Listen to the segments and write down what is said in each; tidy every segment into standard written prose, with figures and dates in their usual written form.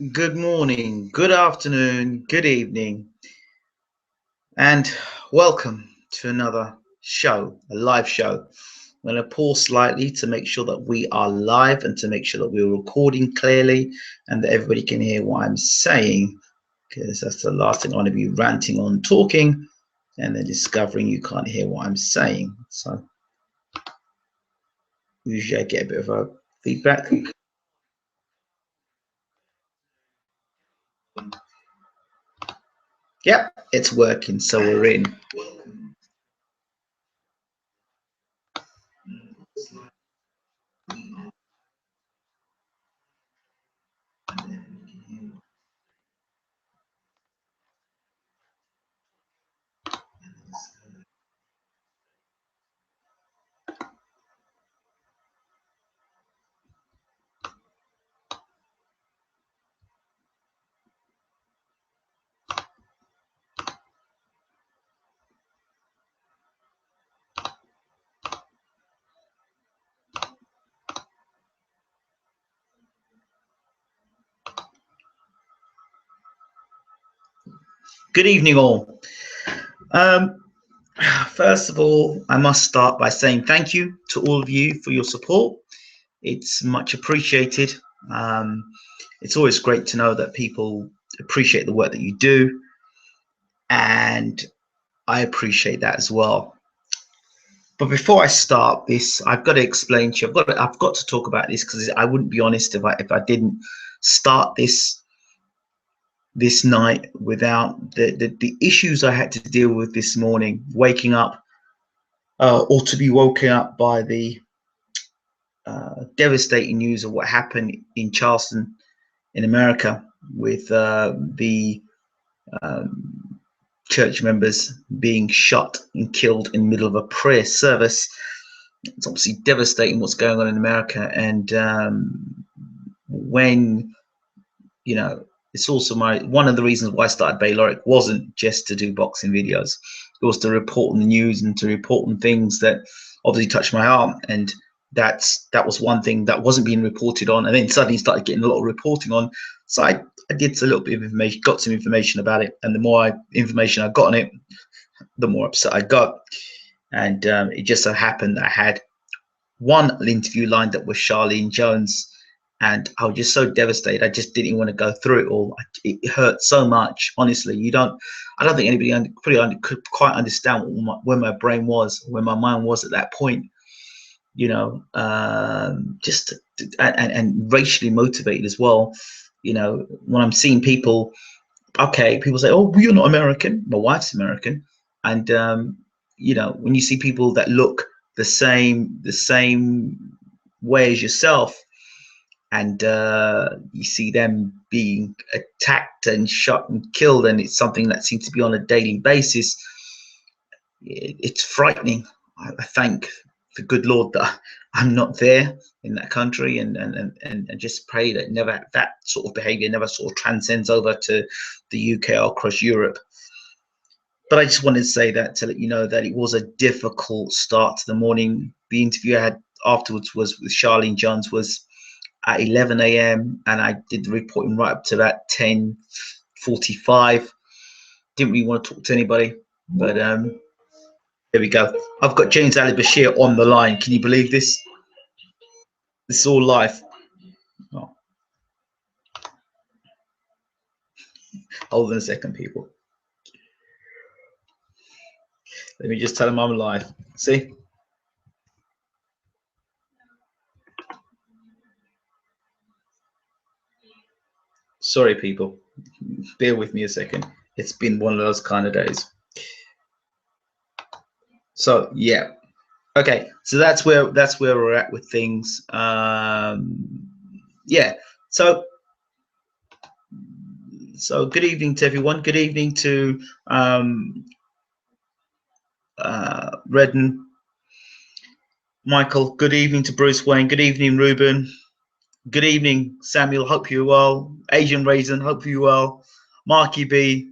Good morning, good afternoon, good evening, and welcome to another show, a live show. I'm going to pause slightly to make sure that we are live and to make sure that we're recording clearly and that everybody can hear what I'm saying, because that's the last thing I want to be ranting on, talking, and then discovering you can't hear what I'm saying. So usually I get a bit of a feedback. Yep, it's working, so we're in. Good evening, all. First of all, I must start by saying thank you to all of you for your support. It's much appreciated. Um, it's always great to know that people appreciate the work that you do, and I appreciate that as well. But before I start this, I've got to explain to you. I've got to talk about this because I wouldn't be honest if I didn't start this night without the issues I had to deal with this morning, waking up or to be woken up by the devastating news of what happened in Charleston, in America, with the church members being shot and killed in the middle of a prayer service. It's obviously devastating what's going on in America, and when it's also one of the reasons why I started BaylorIC wasn't just to do boxing videos. It was to report on the news and to report on things that obviously touched my heart. And that was one thing that wasn't being reported on, and then suddenly started getting a lot of reporting on. So I did a little bit of information, got some information about it, and the more information I got on it, the more upset I got. And it just so happened that I had one interview lined up with Charlene Jones, and I was just so devastated. I just didn't want to go through it all. It hurt so much. Honestly, I don't think anybody could quite understand where my brain was, where my mind was at that point. Just and racially motivated as well. When I'm seeing people, people say, "Oh, well, you're not American." My wife's American, and when you see people that look the same way as yourself, and you see them being attacked and shot and killed, and it's something that seems to be on a daily basis, it's frightening. I thank the good Lord that I'm not there in that country, and just pray that that sort of behavior never sort of transcends over to the UK or across Europe. But I just wanted to say that to let you know that it was a difficult start to the morning. The interview I had afterwards was with Charlene Jones was at 11 a.m. and I did the reporting right up to about 10:45. Didn't really want to talk to anybody, but there we go. I've got James Ali Bashir on the line. Can you believe this? This is all live. Oh, hold on a second, people. Let me just tell him I'm live. See? Sorry, people. Bear with me a second. It's been one of those kind of days. So yeah. Okay, so that's where we're at with things. Yeah. So good evening to everyone. Good evening to Redden, Michael. Good evening to Bruce Wayne. Good evening, Ruben. Good evening, Samuel. Hope you're well. Asian Raisin. Hope you're well. Marky B.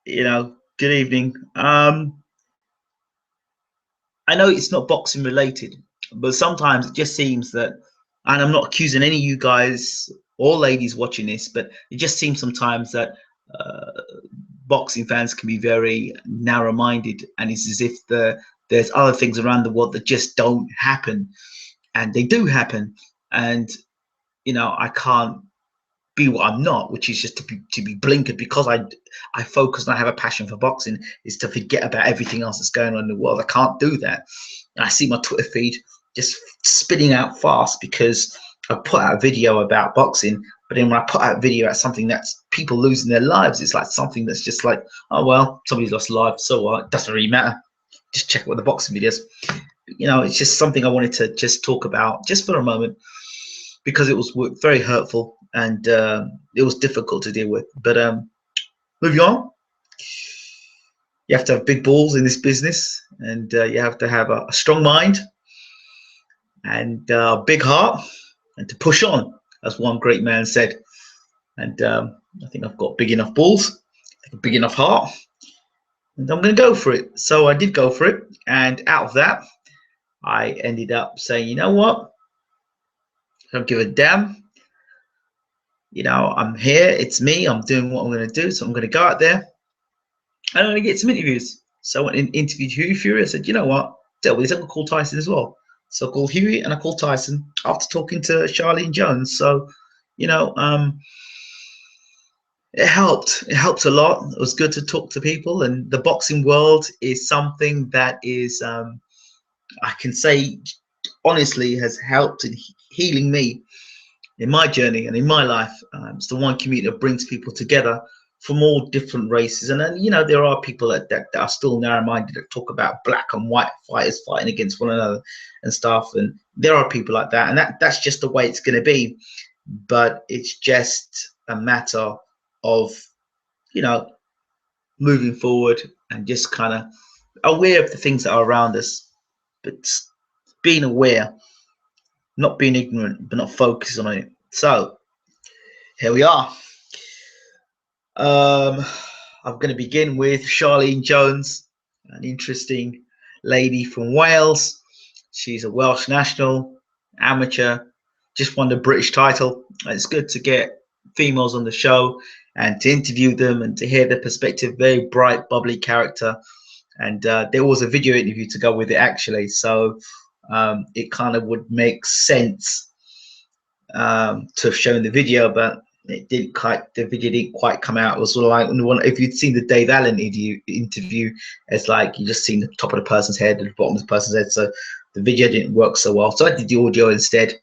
Good evening. I know it's not boxing related, but sometimes it just seems that, and I'm not accusing any of you guys or ladies watching this, but it just seems sometimes that boxing fans can be very narrow-minded, and it's as if there's other things around the world that just don't happen, and they do happen. And I can't be what I'm not, which is just to be blinkered, because I focus and I have a passion for boxing, is to forget about everything else that's going on in the world. I can't do that. And I see my Twitter feed just spinning out fast because I put out a video about boxing, but then when I put out a video at something that's people losing their lives, it's like something that's just like, oh well, somebody's lost life, so what? It doesn't really matter. Just check out the boxing videos. It's just something I wanted to just talk about just for a moment, because it was very hurtful, and it was difficult to deal with. But moving on, you have to have big balls in this business, and you have to have a strong mind and a big heart, and to push on, as one great man said. And I think I've got big enough balls, a big enough heart, and I'm going to go for it. So I did go for it, and out of that, I ended up saying, you know what? I don't give a damn. I'm here. It's me. I'm doing what I'm going to do. So I'm going to go out there and I'm going to get some interviews. So I went and interviewed Huey Fury. I said, you know what? Deal with this. I'm going to call Tyson as well. So I called Huey and I called Tyson after talking to Charlene Jones. So, it helped. It helped a lot. It was good to talk to people. And the boxing world is something that is, I can say, honestly, has helped in healing me in my journey and in my life. It's the one community that brings people together from all different races. And then, there are people that are still narrow-minded, that talk about black and white fighters fighting against one another and stuff. And there are people like that. And that's just the way it's going to be. But it's just a matter of, moving forward and just kind of aware of the things that are around us, but being aware, not being ignorant, but not focusing on it. So here we are. I'm going to begin with Charlene Jones, an interesting lady from Wales. She's a Welsh national, amateur, just won the British title. It's good to get females on the show and to interview them and to hear their perspective. Very bright, bubbly character. And there was a video interview to go with it, actually. So it kind of would make sense to have shown the video, but it didn't quite. The video didn't quite come out. It was sort of like if you'd seen the Dave Allen interview, it's like you just seen the top of the person's head and the bottom of the person's head. So the video didn't work so well. So I did the audio instead.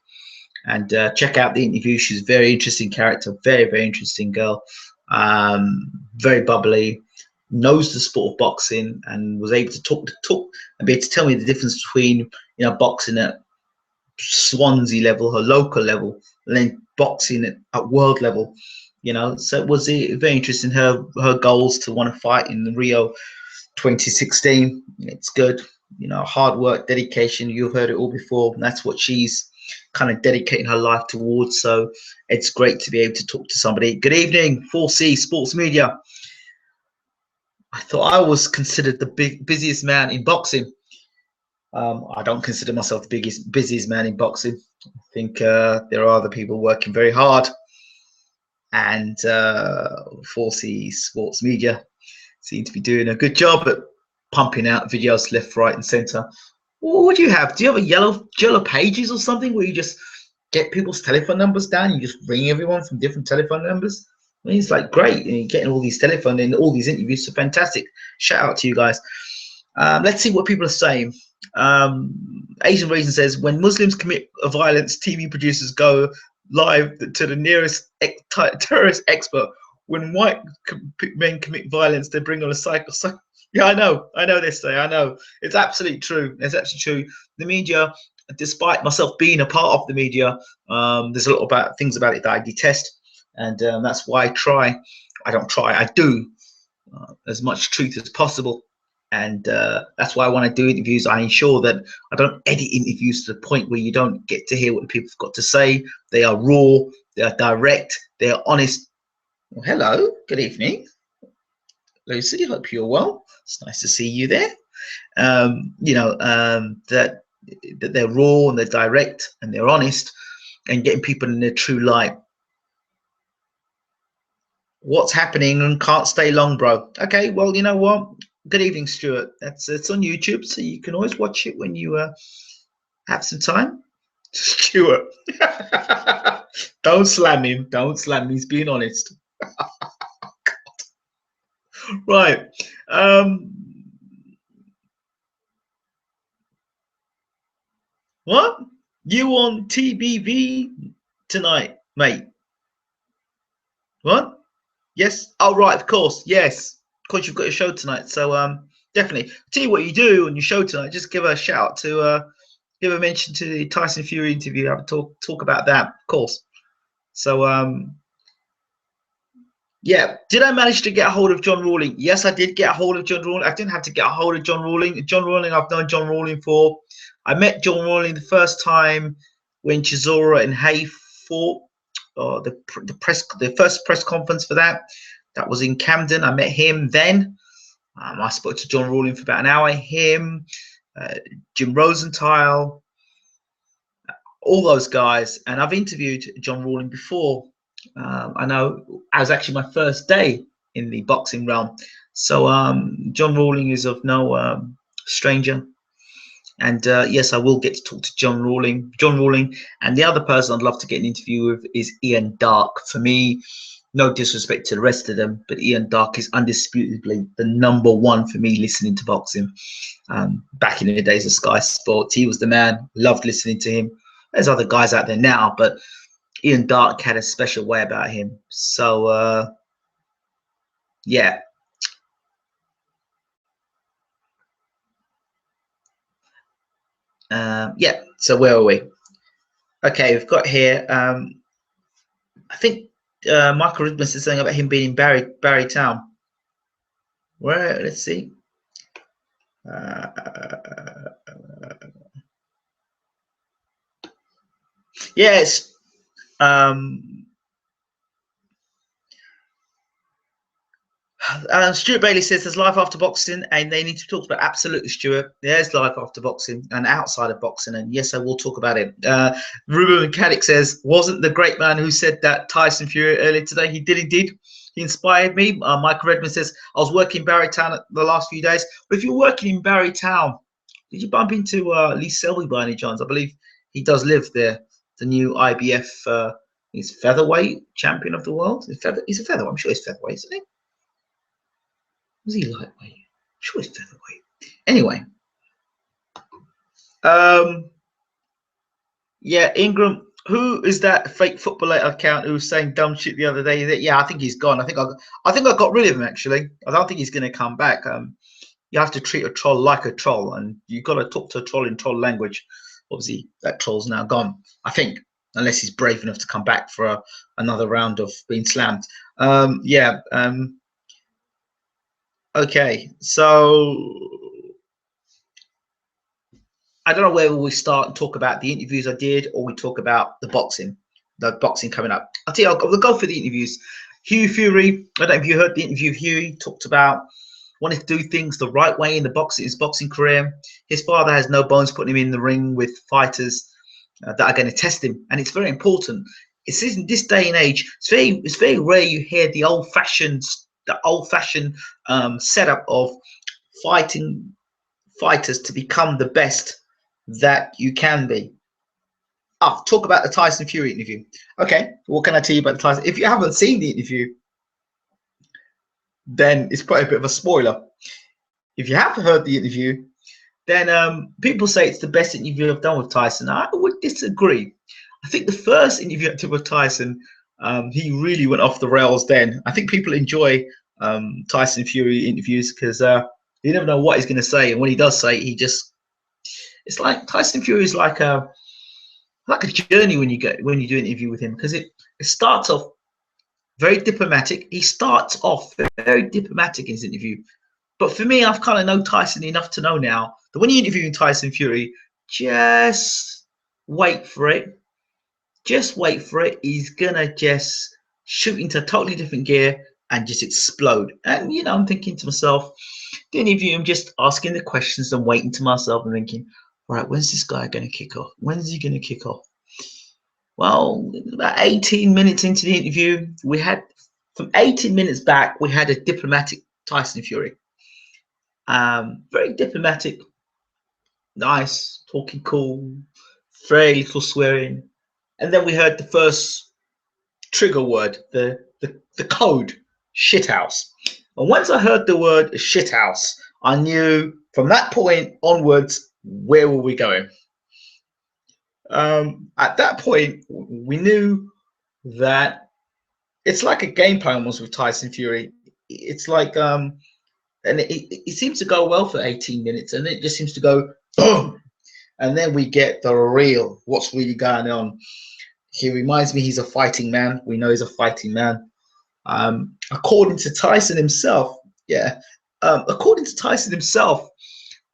And check out the interview. She's a very interesting character, very, very interesting girl, very bubbly, knows the sport of boxing, and was able to talk and be able to tell me the difference between boxing at Swansea level, her local level, and then boxing at world level. So it was very interesting. Her goals to want to fight in the Rio 2016. It's good. Hard work, dedication. You've heard it all before. And that's what she's kind of dedicating her life towards. So it's great to be able to talk to somebody. Good evening, 4C Sports Media. I thought I was considered the busiest man in boxing. I don't consider myself the busiest man in boxing. I think there are other people working very hard, and 4C Sports Media seem to be doing a good job at pumping out videos left, right, and centre. What do you have? Do you have a yellow pages or something where you just get people's telephone numbers down? You just ring everyone from different telephone numbers? I mean, it's like great. And you're getting all these telephone and all these interviews are fantastic. Shout out to you guys. Let's see what people are saying. Asian Raisin says, when Muslims commit a violence, TV producers go live to the nearest terrorist expert. When white men commit violence, they bring on a psycho. Yeah, I know this say. I know. It's absolutely true. It's absolutely true. The media, despite myself being a part of the media, there's a lot of things about it that I detest. And that's why I do as much truth as possible. And that's why when I do interviews, I ensure that I don't edit interviews to the point where you don't get to hear what the people have got to say. They are raw, they are direct, they are honest. Well, hello, good evening, Lucy. Hope you're well. It's nice to see you there. That they're raw and they're direct and they're honest and getting people in their true light. What's happening and can't stay long, bro? Okay, well, you know what? Good evening, Stuart. It's on YouTube, so you can always watch it when you have some time. Stuart, don't slam him. Don't slam him. He's being honest. Right. Um, what? You on TBV tonight, mate? What? Yes. Oh, right. Of course. Yes. Of course, you've got your show tonight. So definitely. Tell you what you do on your show tonight. Just give a shout to give a mention to the Tyson Fury interview. Have a talk about that. Of course. So yeah. Did I manage to get a hold of John Rawling? Yes, I did get a hold of John Rawling. I didn't have to get a hold of John Rawling. John Rawling, I've known John Rawling for. I met John Rawling the first time when Chisora and Hay fought. The first press conference for that. That was in Camden. I met him then. I spoke to John Rawling for about an hour. Him, Jim Rosenthal, all those guys. And I've interviewed John Rawling before. I know it was actually my first day in the boxing realm. So John Rawling is of no stranger. And yes, I will get to talk to John Rawling. And the other person I'd love to get an interview with is Ian Darke. For me, no disrespect to the rest of them, but Ian Darke is undisputably the number one for me listening to boxing. Back in the days of Sky Sports, he was the man. Loved listening to him. There's other guys out there now, but Ian Darke had a special way about him. So, yeah. Yeah, so where are we? Okay, we've got here, I think Michael Ridman is saying about him being in Barry Town. Where? Let's see. Yes. Stuart Bailey says there's life after boxing, and they need to talk about absolutely, Stuart. There's life after boxing and outside of boxing, and yes, I will talk about it. Ruben Mechanic says, wasn't the great man who said that Tyson Fury earlier today? He did indeed. He inspired me. Michael Redmond says, I was working in Barrytown the last few days. But if you're working in Barrytown, did you bump into Lee Selby by any chance? I believe he does live there. The new IBF, he's featherweight champion of the world. He's a featherweight. I'm sure he's featherweight, isn't he? Was he lightweight? I'm sure he's featherweight. Anyway. Yeah, Ingram. Who is that fake footballer account who was saying dumb shit the other day? Yeah, I think he's gone. I think I got rid of him actually. I don't think he's going to come back. You have to treat a troll like a troll, and you've got to talk to a troll in troll language. Obviously, that troll's now gone. I think, unless he's brave enough to come back for another round of being slammed. Yeah. Okay, so I don't know whether we start and talk about the interviews I did or we talk about the boxing coming up. I'll tell you, we'll go for the interviews. Hugh Fury, I don't know if you heard the interview. Hugh talked about wanting to do things the right way in his boxing career. His father has no bones putting him in the ring with fighters that are going to test him, and it's very important. It's in this day and age. It's very rare you hear the old-fashioned setup of fighting fighters to become the best that you can be. Talk about the Tyson Fury interview. Okay, what can I tell you about the Tyson? If you haven't seen the interview, then it's probably a bit of a spoiler. If you have heard the interview, then people say it's the best interview I've done with Tyson. I would disagree. I think the first interview I did with Tyson, he really went off the rails then. I think people enjoy Tyson Fury interviews because you never know what he's going to say. And when he does say it, it's like Tyson Fury is like a journey when you do an interview with him, because it starts off very diplomatic. He starts off very diplomatic in his interview. But for me, I've kind of known Tyson enough to know now that when you're interviewing Tyson Fury, just wait for it. Just wait for it. He's going to just shoot into a totally different gear and just explode. And, I'm thinking to myself, the interview, I'm just asking the questions and waiting to myself and thinking, right, when's this guy going to kick off? When's he going to kick off? Well, about 18 minutes into the interview, we had from 18 minutes back, we had a diplomatic Tyson Fury. Very diplomatic, nice, talking cool, very little swearing. And then we heard the first trigger word, the code, shithouse. And once I heard the word shithouse, I knew from that point onwards, where were we going? At that point, we knew that it's like a game plan almost with Tyson Fury. It's like, and it seems to go well for 18 minutes, and it just seems to go boom. And then we get the real, what's really going on. He reminds me he's a fighting man. We know he's a fighting man. According to Tyson himself, according to Tyson himself,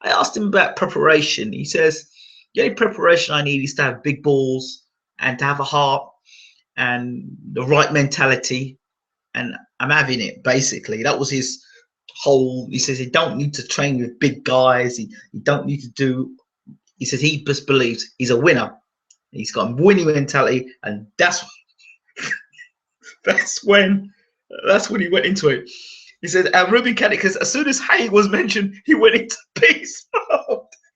I asked him about preparation. He says, the only preparation I need is to have big balls and to have a heart and the right mentality. And I'm having it, basically. That was his whole, he says he don't need to train with big guys. He don't need to do, he says he just believes he's a winner. He's got a winning mentality, and that's when he went into it. He said, Ruben Caddick, because as soon as Hay was mentioned, he went into peace.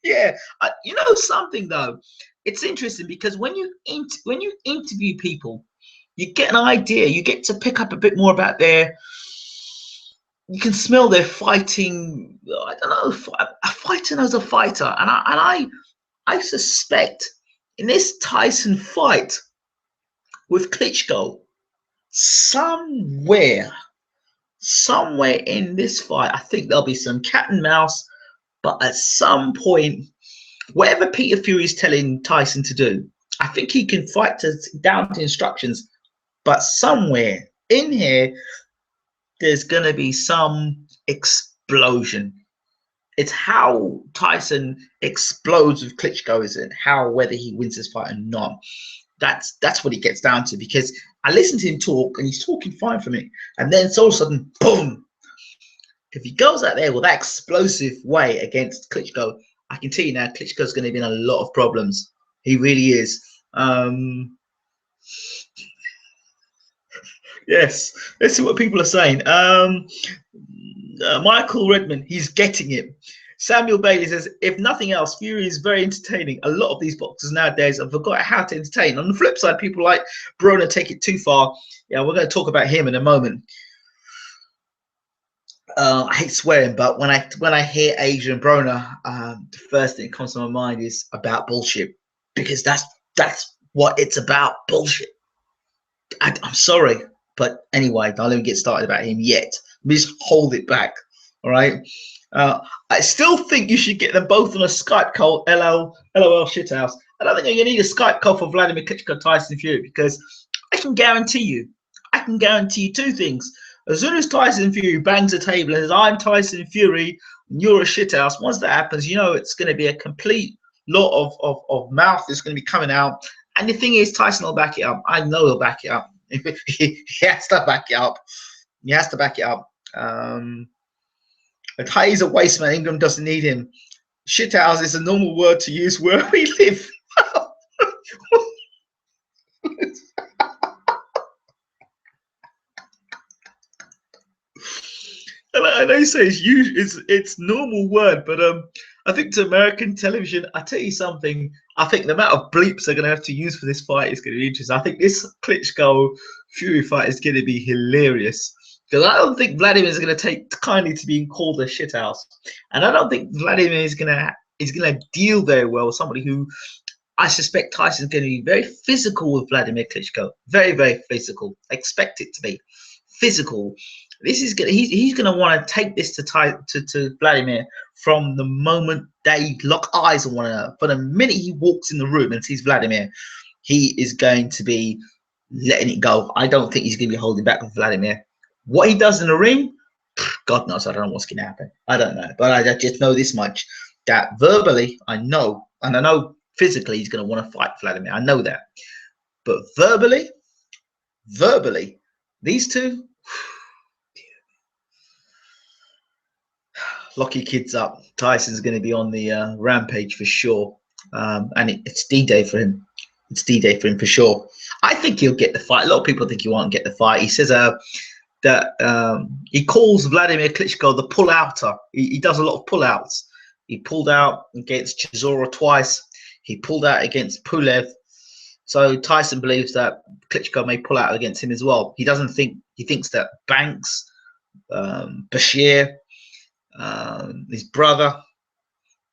Yeah, you know something though, it's interesting because when you interview people, you get an idea. You get to pick up a bit more about you can smell their fighting. I don't know, a fighter knows a fighter, and I suspect in this Tyson fight with Klitschko, somewhere in this fight, I think there'll be some cat and mouse. But at some point, whatever Peter Fury is telling Tyson to do, I think he can fight down to instructions. But somewhere in here, there's going to be some explosion. It's how Tyson explodes with Klitschko, isn't it? Whether he wins this fight or not. That's what it gets down to, because I listen to him talk and he's talking fine for me. And then all of a sudden, boom. If he goes out there with that explosive way against Klitschko, I can tell you now, Klitschko's going to be in a lot of problems. He really is. Yes, let's see what people are saying. Michael Redmond, he's getting it. Samuel Bailey says, if nothing else, Fury is very entertaining. A lot of these boxers nowadays have forgot how to entertain. On the flip side, people like Broner take it too far. Yeah, we're going to talk about him in a moment. I hate swearing, but when I hear Adrian Broner, the first thing that comes to my mind is about bullshit, because that's what it's about, bullshit. I'm sorry, but anyway, don't let me get started about him yet. Let me just hold it back. All right. I still think you should get them both on a Skype call. LOL shithouse. I don't think you need a Skype call for Vladimir Klitschko Tyson Fury, because I can guarantee you two things. As soon as Tyson Fury bangs the table and says, I'm Tyson Fury, and you're a shithouse, once that happens, you know it's going to be a complete lot of mouth that's going to be coming out. And the thing is, Tyson will back it up. I know he'll back it up. He has to back it up. He has to back it up. But Hayes a waste man. Ingram doesn't need him. Shithouse is a normal word to use where we live. I know you say it's normal word, but I think to American television, I tell you something, I think the amount of bleeps they're going to have to use for this fight is going to be interesting. I think this Klitschko Fury fight is going to be hilarious, because I don't think Vladimir is going to take kindly to being called a shithouse, and I don't think Vladimir is going to deal very well with somebody who I suspect Tyson's going to be very physical with Vladimir Klitschko, very, very physical. Expect it to be physical. This is gonna, he's going to want to take this to Vladimir from the moment they lock eyes on one another. For the minute he walks in the room and sees Vladimir, he is going to be letting it go. I don't think he's going to be holding back with Vladimir. What he does in the ring, God knows. I don't know what's going to happen. I don't know. But I just know this much, that verbally, I know, and I know physically he's going to want to fight Vladimir. I know that. But verbally, these two, lock your kids up. Tyson's going to be on the rampage for sure. And it's D-Day for him. It's D-Day for him for sure. I think he'll get the fight. A lot of people think he won't get the fight. He says that he calls Vladimir Klitschko the pull-outer. He does a lot of pull-outs. He pulled out against Chisora twice. He pulled out against Pulev. So Tyson believes that Klitschko may pull out against him as well. He doesn't think, he thinks that Banks, Bashir, his brother,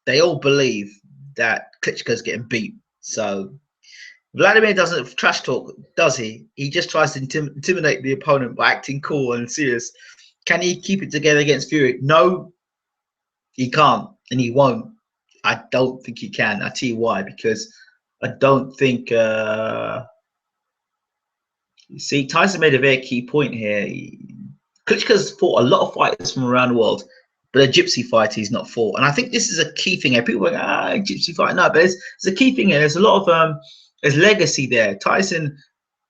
they all believe that Klitschko's getting beat. So Vladimir doesn't trash talk, does he? He just tries to intimidate the opponent by acting cool and serious. Can he keep it together against Fury? No, he can't, and he won't. I don't think he can. I'll tell you why, because I don't think you see, Tyson made a very key point here. Klitschko's fought a lot of fighters from around the world, but a gypsy fighter he's not fought. And I think this is a key thing here. People are going, gypsy fighter. No, but it's a key thing here. There's a lot of there's legacy there. Tyson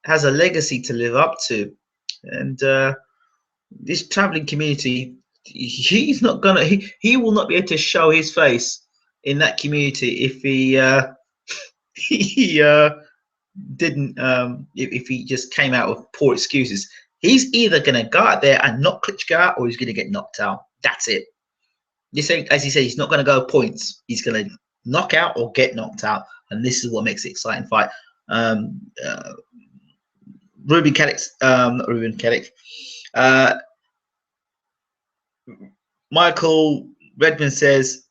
has a legacy to live up to. And this traveling community, he's not gonna he will not be able to show his face in that community if he he didn't if he just came out with poor excuses. He's either going to go out there and knock Klitschko out, or he's going to get knocked out. That's it. This ain't, as he said, he's not going to go points. He's going to knock out or get knocked out, and this is what makes it an exciting fight. Ruben Kellick, not Ruben Kellick. Michael Redmond says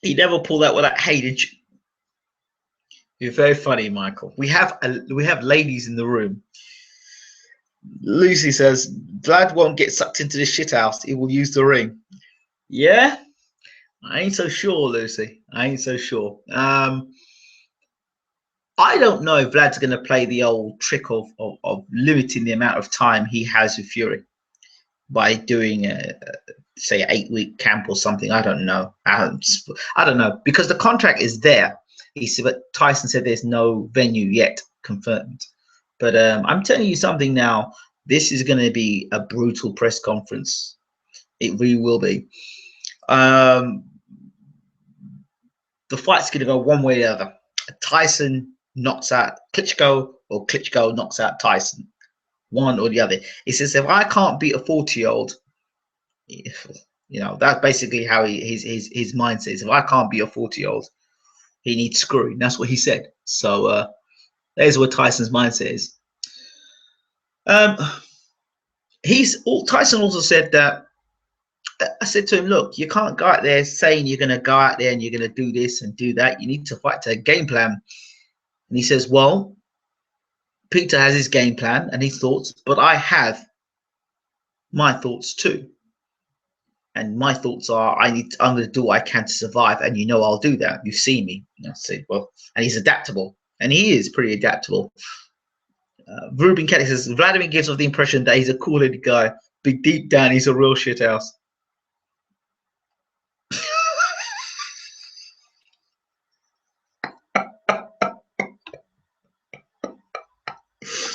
he never pulled out without hating. You're very funny, Michael. We have ladies in the room. Lucy says Vlad won't get sucked into the shit house. He will use the ring. Yeah, I ain't so sure, Lucy. I ain't so sure. I don't know if Vlad's going to play the old trick of limiting the amount of time he has with Fury by doing say 8-week camp or something. I don't know. I don't know, because the contract is there. He said, but Tyson said there's no venue yet confirmed. But I'm telling you something now. This is going to be a brutal press conference. It really will be. The fight's going to go one way or the other. Tyson knocks out Klitschko, or Klitschko knocks out Tyson. One or the other. He says, if I can't beat a 40-year-old, you know, that's basically how his mindset is. If I can't beat a 40-year-old, he needs screwing. That's what he said. So there's what Tyson's mindset is. Tyson also said that, I said to him, look, you can't go out there saying you're going to go out there and you're going to do this and do that. You need to fight to a game plan. And he says, well, Peter has his game plan and his thoughts, but I have my thoughts too. And my thoughts are, I'm going to do what I can to survive, and you know I'll do that. You've seen me. I said, well, and he's adaptable, and he is pretty adaptable. Ruben Kelly says Vladimir gives off the impression that he's a cool-headed guy, but deep down he's a real shithouse.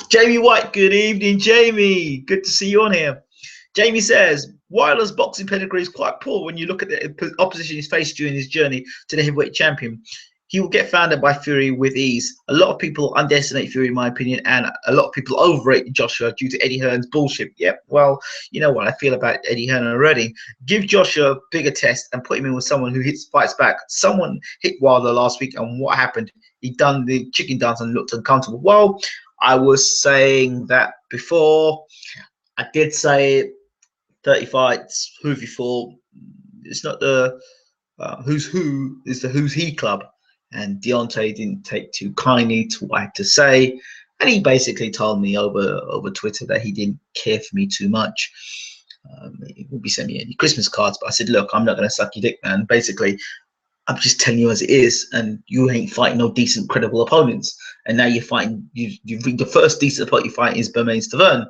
Jamie White, good evening, Jamie. Good to see you on here. Jamie says Wilder's boxing pedigree is quite poor when you look at the opposition he's faced during his journey to the heavyweight champion. He will get found out by Fury with ease. A lot of people underestimate Fury, in my opinion, and a lot of people overrate Joshua due to Eddie Hearn's bullshit. Yep, well, you know what I feel about Eddie Hearn already. Give Joshua a bigger test and put him in with someone who fights back. Someone hit Wilder last week, and what happened? He done the chicken dance and looked uncomfortable. Well, I was saying that before. I did say it. 30 fights, who have you fought? It's not the who's who, it's the who's he club. And Deontay didn't take too kindly to what I had to say, and he basically told me over Twitter that he didn't care for me too much. He would be sending me any Christmas cards, but I said, look, I'm not going to suck your dick, man. Basically, I'm just telling you as it is, and you ain't fighting no decent, credible opponents. And now you're fighting, the first decent opponent you fight is Bermain Stavern.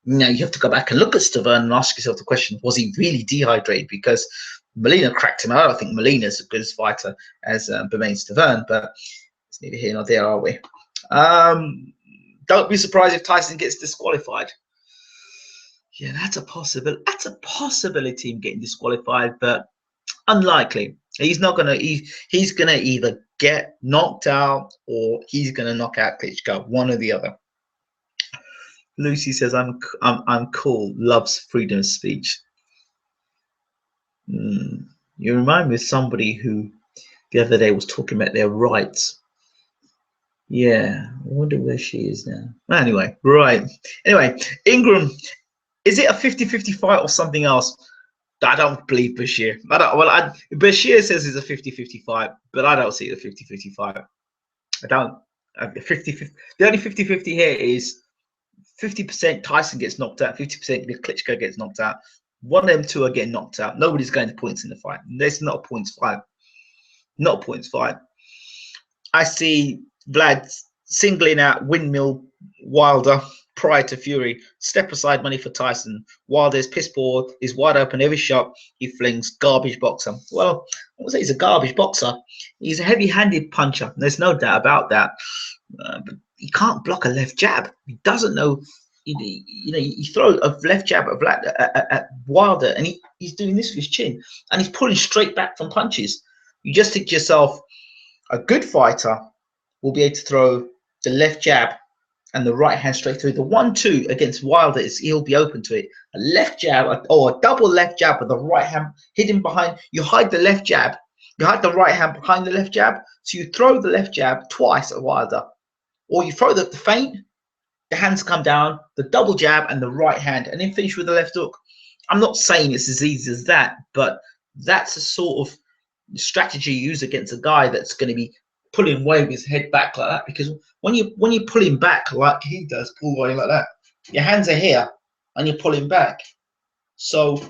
Now you have to go back and look at Stavern and ask yourself the question, was he really dehydrated? Because Molina cracked him. I don't think Molina's a good fighter as Bermain Stavern, but it's neither here nor there, are we? Don't be surprised if Tyson gets disqualified. Yeah, that's a possibility. That's a possibility, him getting disqualified, but unlikely. He's not gonna. He's gonna either get knocked out or he's gonna knock out Klitschko, one or the other. Lucy says, I'm cool. Loves freedom of speech. You remind me of somebody who the other day was talking about their rights. Yeah, I wonder where she is now. Anyway, right. Anyway, Ingram, is it a 50-50 fight or something else? I don't believe Bashir. Bashir says it's a 50-50 fight, but I don't see it a 50-50 fight. I don't. 50-50. The only 50-50 here is 50% Tyson gets knocked out, 50% Klitschko gets knocked out. One of them two are getting knocked out. Nobody's going to points in the fight. There's not a points fight. Not a points fight. I see Vlad singling out Windmill Wilder prior to Fury. Step aside money for Tyson. Wilder's piss poor, is wide open every shot he flings. Garbage boxer. Well, I would say he's a garbage boxer. He's a heavy-handed puncher. There's no doubt about that. But he can't block a left jab. He doesn't know. You throw a left jab at, at Wilder, and he's doing this with his chin, and he's pulling straight back from punches. You just think to yourself, a good fighter will be able to throw the left jab and the right hand straight through. The 1-2 against Wilder is he'll be open to it. A left jab or a double left jab with the right hand hidden behind. You hide the left jab. You hide the right hand behind the left jab. So you throw the left jab twice at Wilder. Or you throw the feint, the hands come down, the double jab and the right hand, and then finish with the left hook. I'm not saying it's as easy as that, but that's a sort of strategy you use against a guy that's going to be pulling way with his head back like that. Because when you pull him back like he does, pull away like that, your hands are here and you're pulling back. So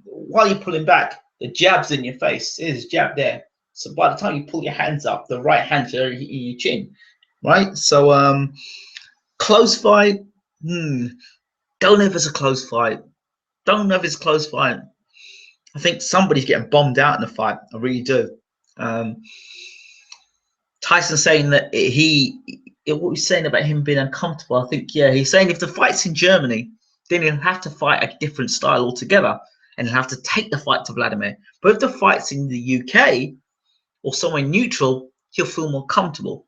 while you're pulling back, the jab's in your face. There's a jab there. So by the time you pull your hands up, the right hand's in your chin, right? So close fight. Don't know if it's a close fight. Don't know if it's a close fight. I think somebody's getting bombed out in the fight. I really do. Tyson saying that what he's saying about him being uncomfortable, I think, yeah, he's saying if the fight's in Germany, then he'll have to fight a different style altogether, and he'll have to take the fight to Vladimir. But if the fight's in the UK or somewhere neutral, he'll feel more comfortable.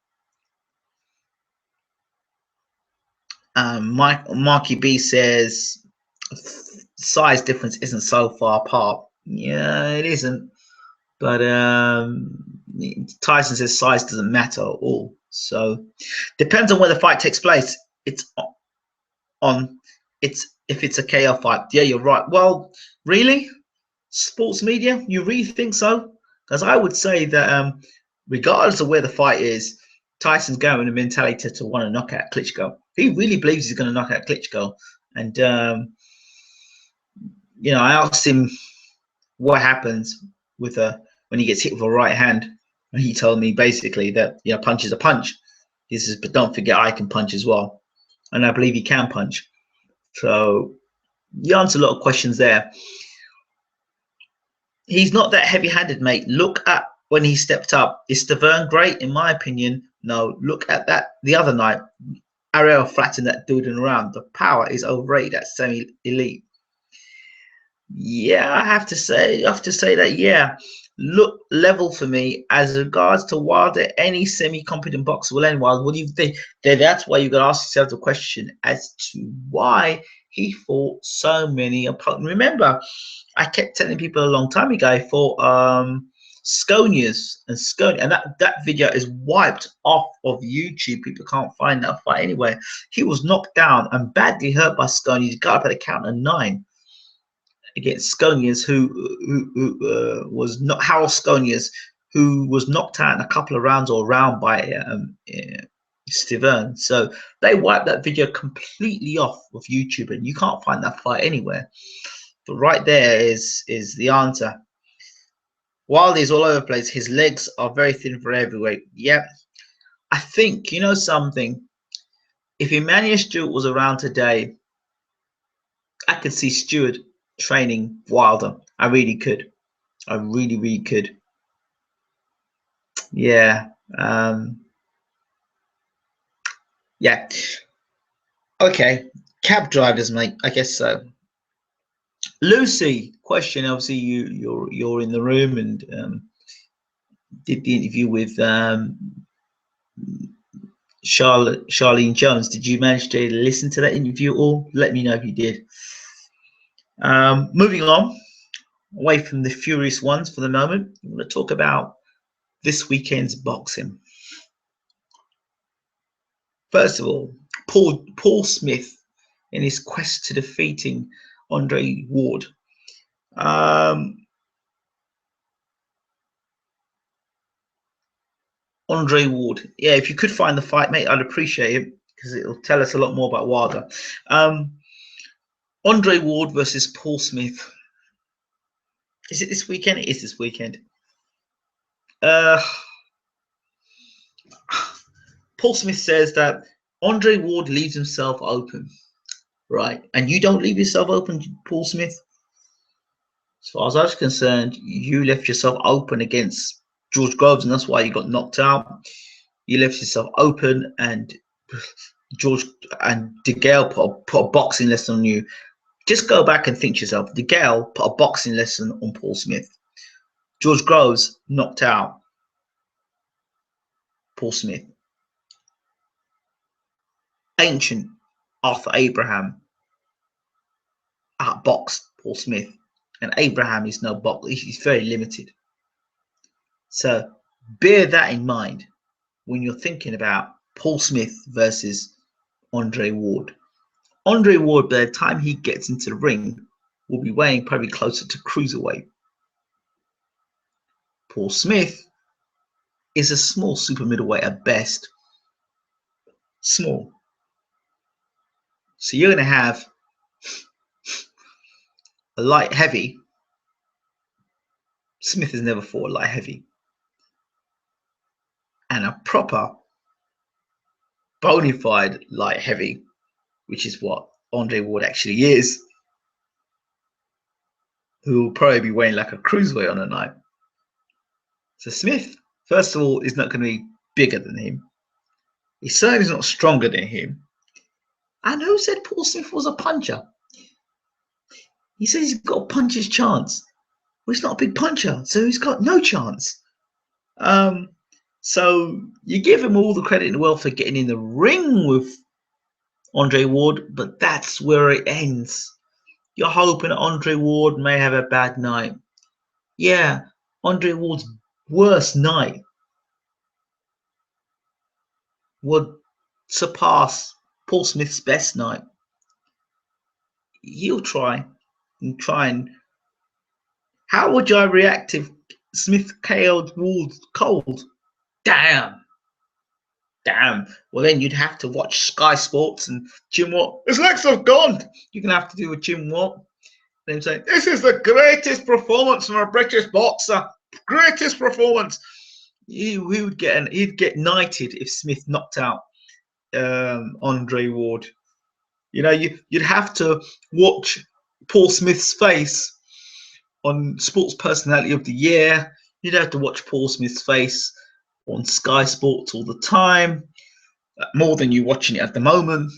Marky B says size difference isn't so far apart. Yeah, it isn't. But Tyson says size doesn't matter at all. So depends on where the fight takes place. It's if it's a KO fight. Yeah, you're right. Well, really, sports media, you really think so? Because I would say that regardless of where the fight is, Tyson's going with a mentality to want to knock out Klitschko. He really believes he's going to knock out Klitschko. And I asked him what happens with when he gets hit with a right hand, and he told me basically that punch is a punch. He says, but don't forget I can punch as well, and I believe he can punch. So you answer a lot of questions there. He's not that heavy-handed, mate. Look at when he stepped up. Is Stavern great? In my opinion, no. Look at that the other night. Ariel flattened that dude around. The power is overrated at semi-elite. Yeah, I have to say that, yeah. Look level for me as regards to Wilder. Any semi-competent boxer will end Wilder. What do you think? That's why you got to ask yourself the question as to why he fought so many opponents. Remember, I kept telling people a long time ago he fought Sconias and that video is wiped off of YouTube. People can't find that fight anywhere. He was knocked down and badly hurt by Sconias. He got up at a count of 9 against Sconias, who was not Harold Sconias, who was knocked out in a couple of rounds or round by Stavern. So they wiped that video completely off of YouTube, and you can't find that fight anywhere. But right there is the answer. Wilder's all over the place. His legs are very thin for heavyweight. Yeah, I think something. If Emmanuel Stewart was around today, I could see Stewart training Wilder. I really could. I really, really could. Yeah. Yeah. Okay. Cab drivers, mate. I guess so. Lucy, question. Obviously, you're in the room and did the interview with Charlene Jones. Did you manage to listen to that interview at all? Let me know if you did. Moving on, away from the furious ones for the moment, I'm going to talk about this weekend's boxing. First of all, Paul Smith in his quest to defeating Andre Ward. Andre Ward. Yeah, if you could find the fight, mate, I'd appreciate it because it'll tell us a lot more about Wilder. Andre Ward versus Paul Smith. Is it this weekend? It is this weekend. Paul Smith says that Andre Ward leaves himself open, right? And you don't leave yourself open, Paul Smith. As far as I was concerned, you left yourself open against George Groves, and that's why you got knocked out. You left yourself open, and George and DeGale put a boxing lesson on you. Just go back and think to yourself. DeGale put a boxing lesson on Paul Smith. George Groves knocked out Paul Smith. Ancient Arthur Abraham outboxed Paul Smith, and Abraham is no boxer. He's very limited. So bear that in mind when you're thinking about Paul Smith versus Andre Ward. Andre Ward, by the time he gets into the ring, will be weighing probably closer to cruiserweight. Paul Smith is a small super middleweight at best. Small. So you're going to have a light heavy. Smith has never fought a light heavy. And a proper bona fide light heavy, which is what Andre Ward actually is, who will probably be weighing like a cruiserweight on a night. So Smith, first of all, is not going to be bigger than him. He certainly is not stronger than him. And who said Paul Smith was a puncher? He says he's got a puncher's chance. Well, he's not a big puncher, so he's got no chance. So you give him all the credit in the world for getting in the ring with Andre Ward, but that's where it ends. You're hoping that Andre Ward may have a bad night. Yeah, Andre Ward's worst night would surpass Paul Smith's best night. He'll try and how would I react if Smith KO'd Ward cold? Damn. Well, then you'd have to watch Sky Sports and Jim Watt. His legs have gone. You're gonna have to do a Jim Watt. Then say, this is the greatest performance from a British boxer. Greatest performance. He'd get knighted if Smith knocked out Andre Ward. You know, you'd have to watch Paul Smith's face on Sports Personality of the Year. You'd have to watch Paul Smith's face on Sky Sports all the time, more than you're watching it at the moment.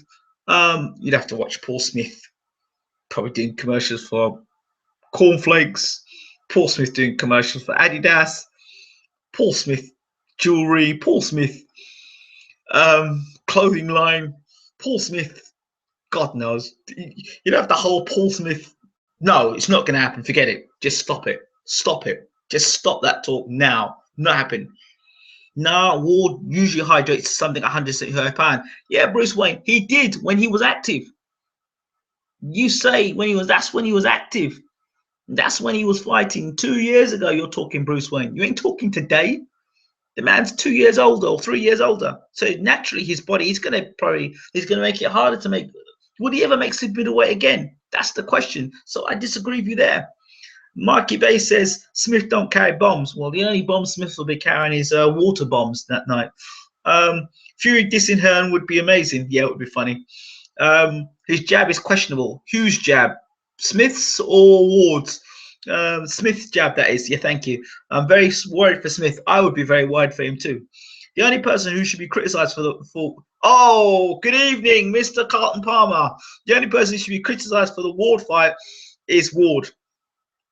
You'd have to watch Paul Smith probably doing commercials for cornflakes, Paul Smith doing commercials for Adidas, Paul Smith jewelry, Paul Smith clothing line, Paul Smith, God knows. You'd have the whole Paul Smith. No, it's not going to happen. Forget it. Just stop it. Stop it. Just stop that talk now. Not happen. Now, Ward usually hydrates something 175 pounds. Yeah, Bruce Wayne, he did when he was active. You say that's when he was active. That's when he was fighting 2 years ago. You're talking Bruce Wayne. You ain't talking today. The man's 2 years older or 3 years older. So naturally his body, he's gonna make it harder to make. Would he ever make super middleweight again? That's the question. So I disagree with you there. Marky Bay says Smith don't carry bombs. Well, the only bomb Smith will be carrying is water bombs that night. Fury dissing Hearn would be amazing. Yeah, it would be funny. His jab is questionable. Whose jab? Smith's or Ward's? Smith's jab, that is. Yeah, thank you. I'm very worried for Smith. I would be very worried for him too. The only person who should be criticised for oh, good evening, Mr. Carlton Palmer. The only person who should be criticised for the Ward fight is Ward.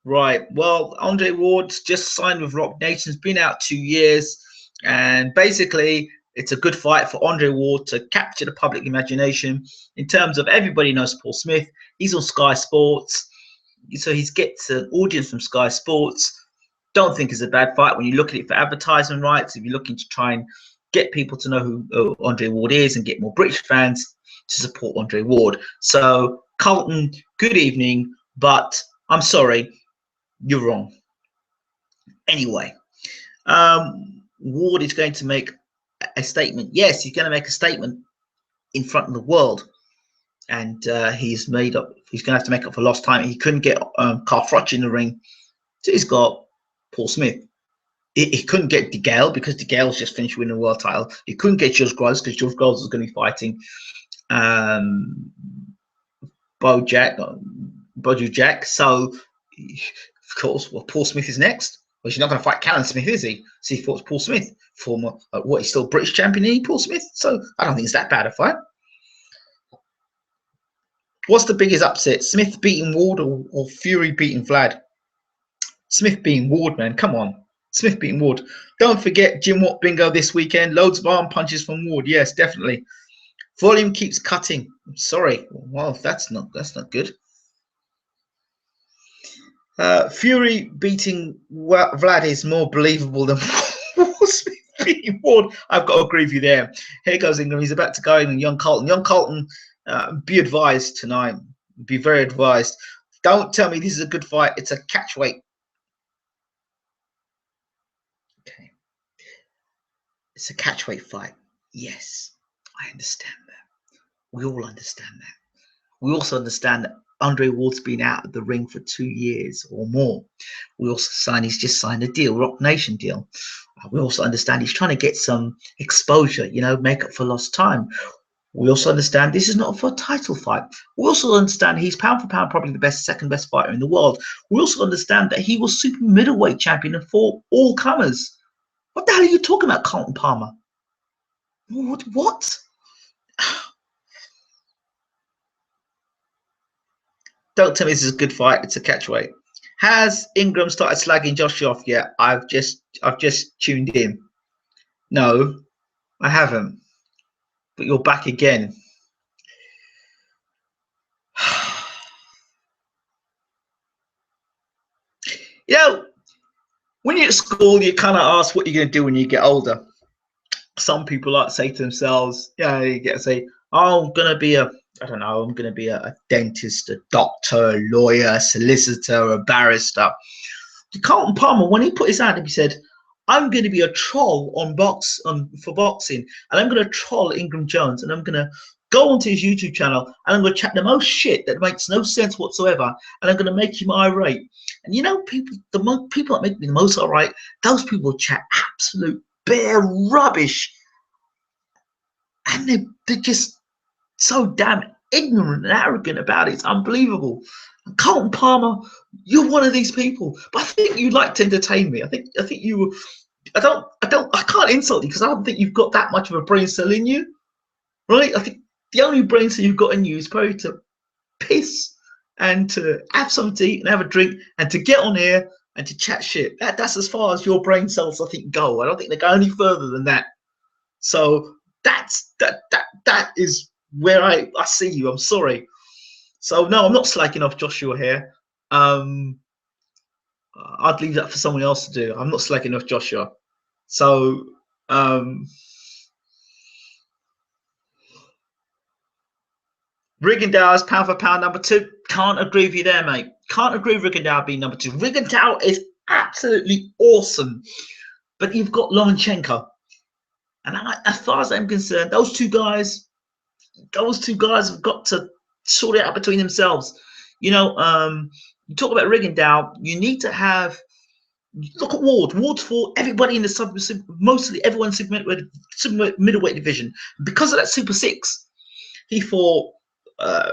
Right. Well, Andre Ward's just signed with Rock Nation's been out 2 years, and basically It's a good fight for Andre Ward to capture the public imagination in terms of everybody knows Paul Smith. He's on Sky Sports, so he gets an audience from Sky Sports. Don't think it's a bad fight when you look at it for advertisement rights. If you're looking to try and get people to know who Andre Ward is and get more British fans to support Andre Ward. So, Carlton, good evening, but I'm sorry, you're wrong. Anyway, Ward is going to make a statement. Yes, he's going to make a statement in front of the world, and he's going to have to make up for lost time. He couldn't get Carl Froch in the ring, so he's got Paul Smith. He couldn't get De Gale because De Gale's just finished winning the world title. He couldn't get George Groves because George Groves was going to be fighting Boju Jack. So, of course, well, Paul Smith is next. Well, he's not going to fight Callum Smith, is he? So he fought Paul Smith, former, he's still British champion, Paul Smith? So I don't think it's that bad a fight. What's the biggest upset? Smith beating Ward or Fury beating Vlad? Smith beating Ward, man. Come on. Smith beating Ward. Don't forget Jim Watt bingo this weekend. Loads of arm punches from Ward. Yes, definitely. Volume keeps cutting. I'm sorry. Well, that's not good. Fury beating Vlad is more believable than Smith beating Ward. I've got to agree with you there. Here goes Ingram. He's about to go in Young Carlton. Young Carlton, be advised tonight. Be very advised. Don't tell me this is a good fight. It's a catch weight. Okay. It's a catch weight fight. Yes, I understand that. We all understand that. We also understand that Andre Ward's been out of the ring for 2 years or more. We also he's just signed a deal, Rock Nation deal. We also understand he's trying to get some exposure, make up for lost time. We also understand this is not for a title fight. We also understand he's pound for pound probably the second best fighter in the world. We also understand that he was super middleweight champion and fought all comers. What the hell are you talking about, Carlton Palmer? What? Don't tell me this is a good fight. It's a catchweight. Has Ingram started slagging Josh off yet? I've just tuned in. No, I haven't. But you're back again. When you're at school, you kind of ask what you're going to do when you get older. Some people like to say to themselves, you get to say, oh, I'm going to be I'm going to be a dentist, a doctor, a lawyer, a solicitor, a barrister. Carlton Palmer, when he put his hand up, he said, I'm going to be a troll for boxing, and I'm going to troll Ingram Jones, and I'm going to go onto his YouTube channel, and I'm going to chat the most shit that makes no sense whatsoever, and I'm going to make him irate. And people that make me the most irate, those people chat absolute bare rubbish, and they're just so damn ignorant and arrogant about it. It's unbelievable. And Carlton Palmer, you're one of these people, but I think you'd like to entertain me. I think you. I can't insult you because I don't think you've got that much of a brain cell in you, right? I think the only brain cell you've got in you is probably to piss and to have some to eat and have a drink and to get on here and to chat shit. That's as far as your brain cells, I think, go. I don't think they go any further than that. So that is where I see you. I'm sorry. So no, I'm not slacking off Joshua here. I'd leave that for someone else to do. I'm not slacking off Joshua. So Rigondeaux's pound for pound number 2. Can't agree with you there, mate. Can't agree with Rigondeaux being number 2. Rigondeaux is absolutely awesome, but you've got Lomachenko, and as far as I'm concerned, those two guys have got to sort it out between themselves. You talk about Rigondeaux, you need to have. Look at Ward. Ward's fought everybody in the mostly everyone in super middleweight division. Because of that Super 6, he fought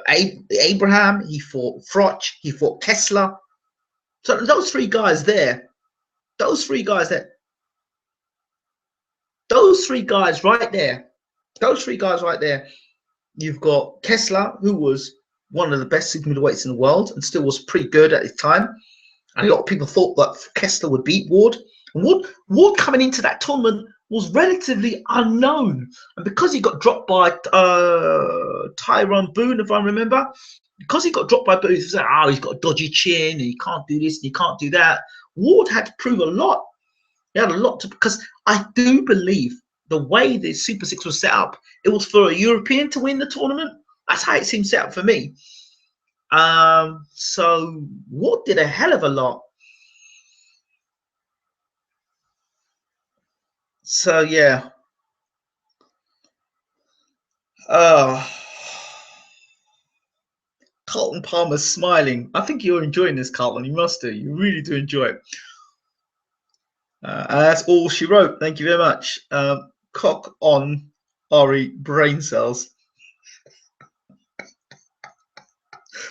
Abraham, he fought Froch, he fought Kessler. So those three guys right there. You've got Kessler, who was one of the best super middleweights in the world and still was pretty good at his time. And a lot of people thought that Kessler would beat Ward. And Ward coming into that tournament was relatively unknown, and because he got dropped by Tyrone Boone, if I remember, because he got dropped by Boone, he was like, oh, he's got a dodgy chin, and he can't do this, and he can't do that. Ward had to prove a lot. He had a lot to, because I do believe the way the Super Six was set up, it was for a European to win the tournament. That's how it seemed set up for me. So Ward did a hell of a lot. So yeah. Carlton Palmer's smiling. I think you're enjoying this, Carlton. You must do. You really do enjoy it. And that's all she wrote. Thank you very much. Cock on Ari brain cells.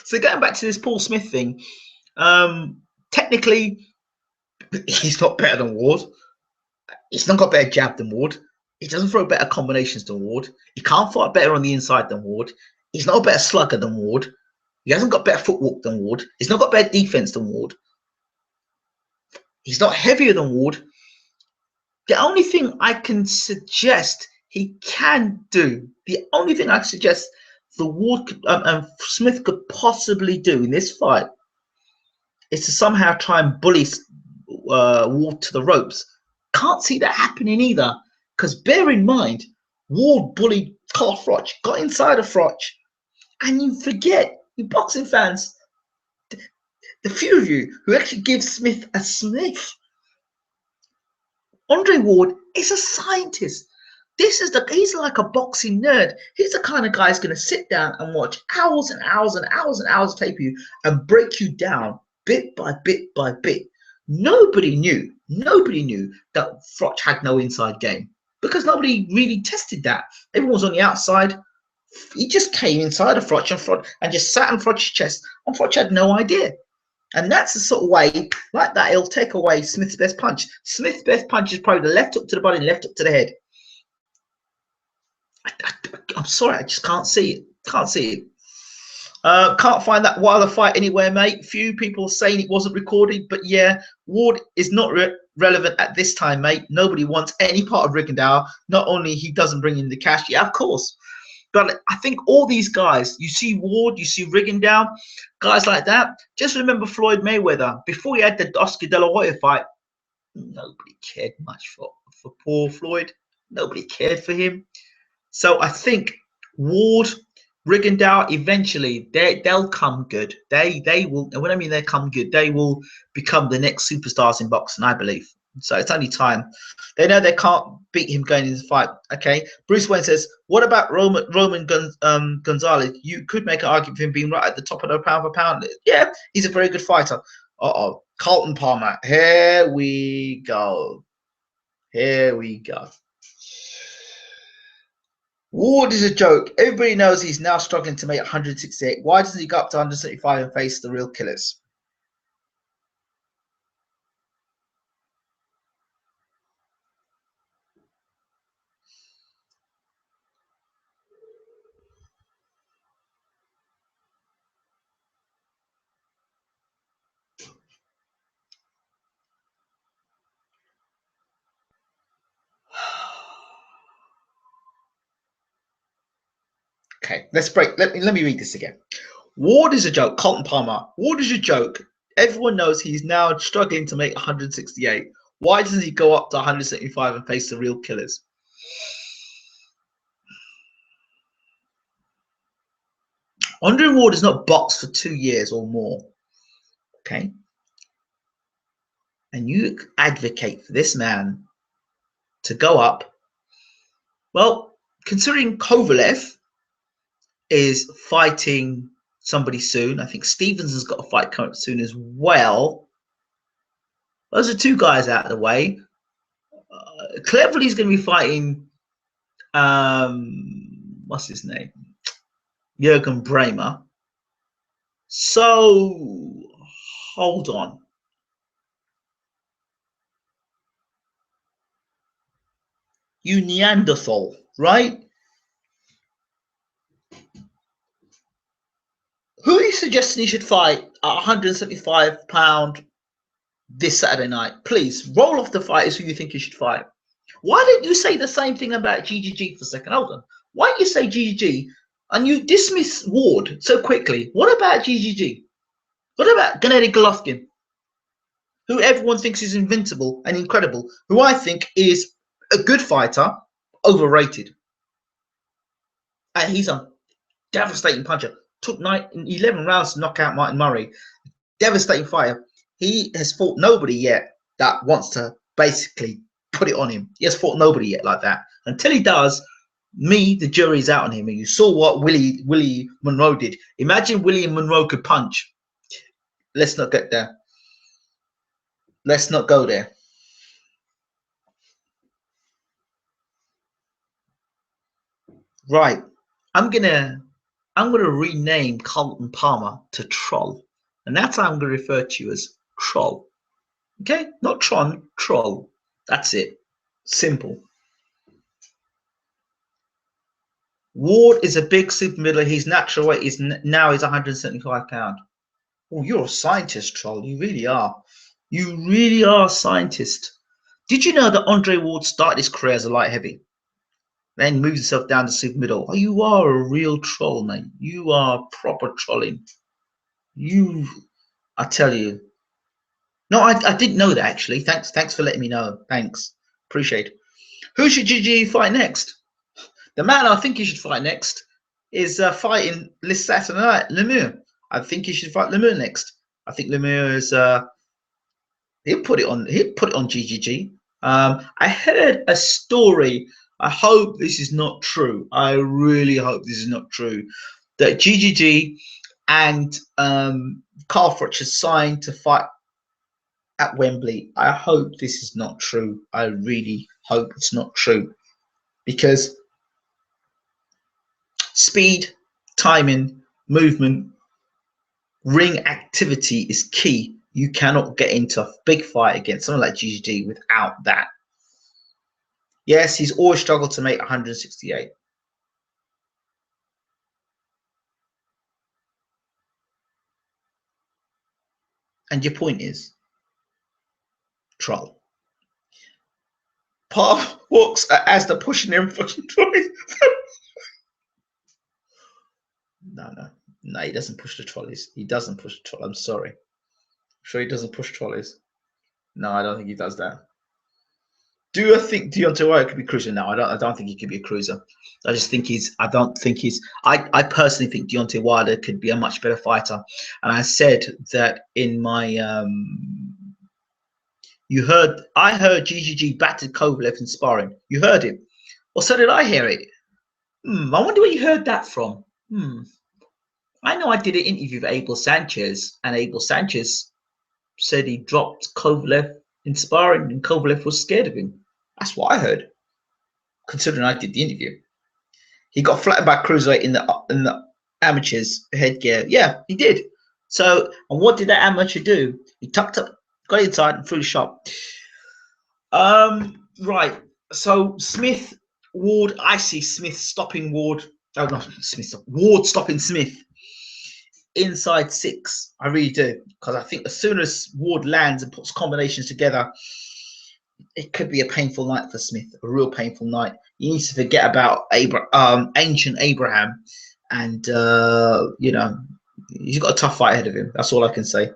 So going back to this Paul Smith thing, technically he's not better than Ward. He's not got better jab than Ward. He doesn't throw better combinations than Ward. He can't fight better on the inside than Ward. He's not a better slugger than Ward. He hasn't got better footwork than Ward. He's not got better defense than Ward. He's not heavier than Ward. The only thing I can suggest he can do, the only thing I can suggest the Ward and Smith could possibly do in this fight is to somehow try and bully Ward to the ropes. Can't see that happening either, because bear in mind, Ward bullied Carl Froch, got inside of Froch, and you forget, you boxing fans, the few of you who actually give Smith a sniff. Andre Ward is a scientist. He's like a boxing nerd. He's the kind of guy who's going to sit down and watch hours and hours and hours and hours of tape you and break you down bit by bit by bit. Nobody knew that Froch had no inside game because nobody really tested that. Everyone was on the outside. He just came inside of Froch and just sat on Froch's chest, and Froch had no idea. And that's the sort of way, like that, he'll take away Smith's best punch. Smith's best punch is probably the left hook to the body and left hook to the head. I'm sorry, I just can't see it. Can't see it. Can't find that Wilder fight anywhere, mate. Few people saying it wasn't recorded, but yeah, Ward is not relevant at this time, mate. Nobody wants any part of Rigondeaux. Not only he doesn't bring in the cash, yeah, of course. But I think all these guys, you see Ward, you see Rigondeaux, guys like that. Just remember Floyd Mayweather. Before he had the Oscar De La Hoya fight, nobody cared much for poor Floyd. Nobody cared for him. So I think Ward, Rigondeaux, eventually they'll come good. They will. And when I mean they come good, they will become the next superstars in boxing, I believe. So it's only time. They know they can't beat him going into the fight. Okay. Bruce Wayne says, what about Roman Gonzalez? You could make an argument for him being right at the top of the pound for pound. Yeah, he's a very good fighter. Uh-oh. Carlton Palmer. Here we go. Here we go. Ward is a joke. Everybody knows he's now struggling to make 168. Why doesn't he go up to 175 and face the real killers? Okay, let's break. Let me read this again. Ward is a joke. Carlton Palmer. Ward is a joke. Everyone knows he's now struggling to make 168. Why doesn't he go up to 175 and face the real killers? Andre Ward has not boxed for 2 years or more. Okay. And you advocate for this man to go up. Well, considering Kovalev is fighting somebody soon, I think Stevenson's got a fight coming up soon as well. Those are 2 guys out of the way. Cleverly's going to be fighting, what's his name? Jürgen Bremer. So, hold on. You Neanderthal, right? Who are you suggesting he should fight at 175 pound this Saturday night? Please roll off the fighters who you think he should fight. Why don't you say the same thing about GGG for a second? Hold on. Why don't you say GGG and you dismiss Ward so quickly? What about GGG? What about Gennady Golovkin, who everyone thinks is invincible and incredible, who I think is a good fighter, overrated? And he's a devastating puncher. Took 11 rounds to knock out Martin Murray. Devastating fighter. He has fought nobody yet that wants to basically put it on him. He has fought nobody yet like that. Until he does, the jury's out on him. And you saw what Willie Monroe did. Imagine Willie Monroe could punch. Let's not get there. Let's not go there. Right. I'm gonna rename Carlton Palmer to Troll. And that's how I'm gonna refer to you as Troll. Okay? Not Tron, Troll. That's it. Simple. Ward is a big super middler. His natural weight is now is 175 pounds. Oh, you're a scientist, Troll. You really are. You really are a scientist. Did you know that Andre Ward started his career as a light heavy? Then moved himself down to super middle. Oh, you are a real troll, mate. You are proper trolling. I tell you. No, I didn't know that actually. Thanks for letting me know. Thanks. Appreciate it. Who should GG fight next? The man I think he should fight next is fighting this Saturday night, Lemieux. I think he should fight Lemieux next. I think Lemieux is he'll put it on GGG. I heard a story. I hope this is not true. I really hope this is not true. That GGG and Carl Froch is signed to fight at Wembley. I hope this is not true. I really hope it's not true, because speed, timing, movement, ring activity is key. You cannot get into a big fight against someone like GGG without that. Yes, he's always struggled to make 168. And your point is, Troll. Paul walks as the pushing him fucking trolley. No, he doesn't push the trolleys. He doesn't push the trolley. I'm sorry. I'm sure he doesn't push trolleys. No, I don't think he does that. Do I think Deontay Wilder could be cruiser? No, I don't think he could be a cruiser. I just think I personally think Deontay Wilder could be a much better fighter. And I said that in my I heard GGG battered Kovalev in sparring. You heard it. Or so did I hear it. I wonder where you heard that from. I know I did an interview with Abel Sanchez, and Abel Sanchez said he dropped Kovalev in sparring and Kovalev was scared of him. That's what I heard, considering I did the interview. He got flattened by cruiserweight in the amateurs headgear. Yeah, he did. So, and what did that amateur do? He tucked up, got inside, and threw the shot. Right. So Smith, Ward. I see Smith stopping Ward. Oh, not Smith. Ward stopping Smith inside 6. I really do, because I think as soon as Ward lands and puts combinations together, it could be a painful night for Smith, a real painful night. He needs to forget about ancient Abraham, and he's got a tough fight ahead of him. That's all I can say.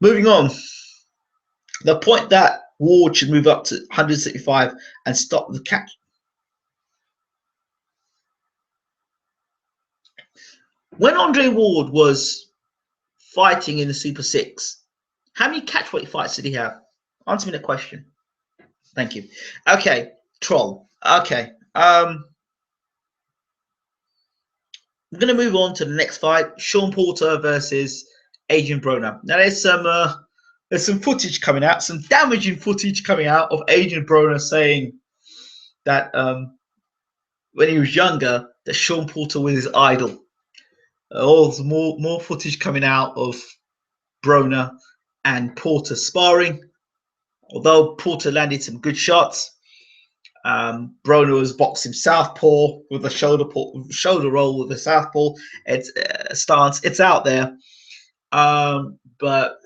Moving on, the point that Ward should move up to 165 and stop the catch. When Andre Ward was fighting in the Super 6, how many catchweight fights did he have? Answer me the question. Thank you. Okay, Troll. Okay. We're going to move on to the next fight. Sean Porter versus Adrian Broner. Now, there's some footage coming out, some damaging footage coming out of Adrian Broner saying that when he was younger, that Sean Porter was his idol. There's more footage coming out of Broner and Porter sparring. Although Porter landed some good shots, Broner was boxing southpaw with a shoulder roll with the southpaw stance. It's out there, but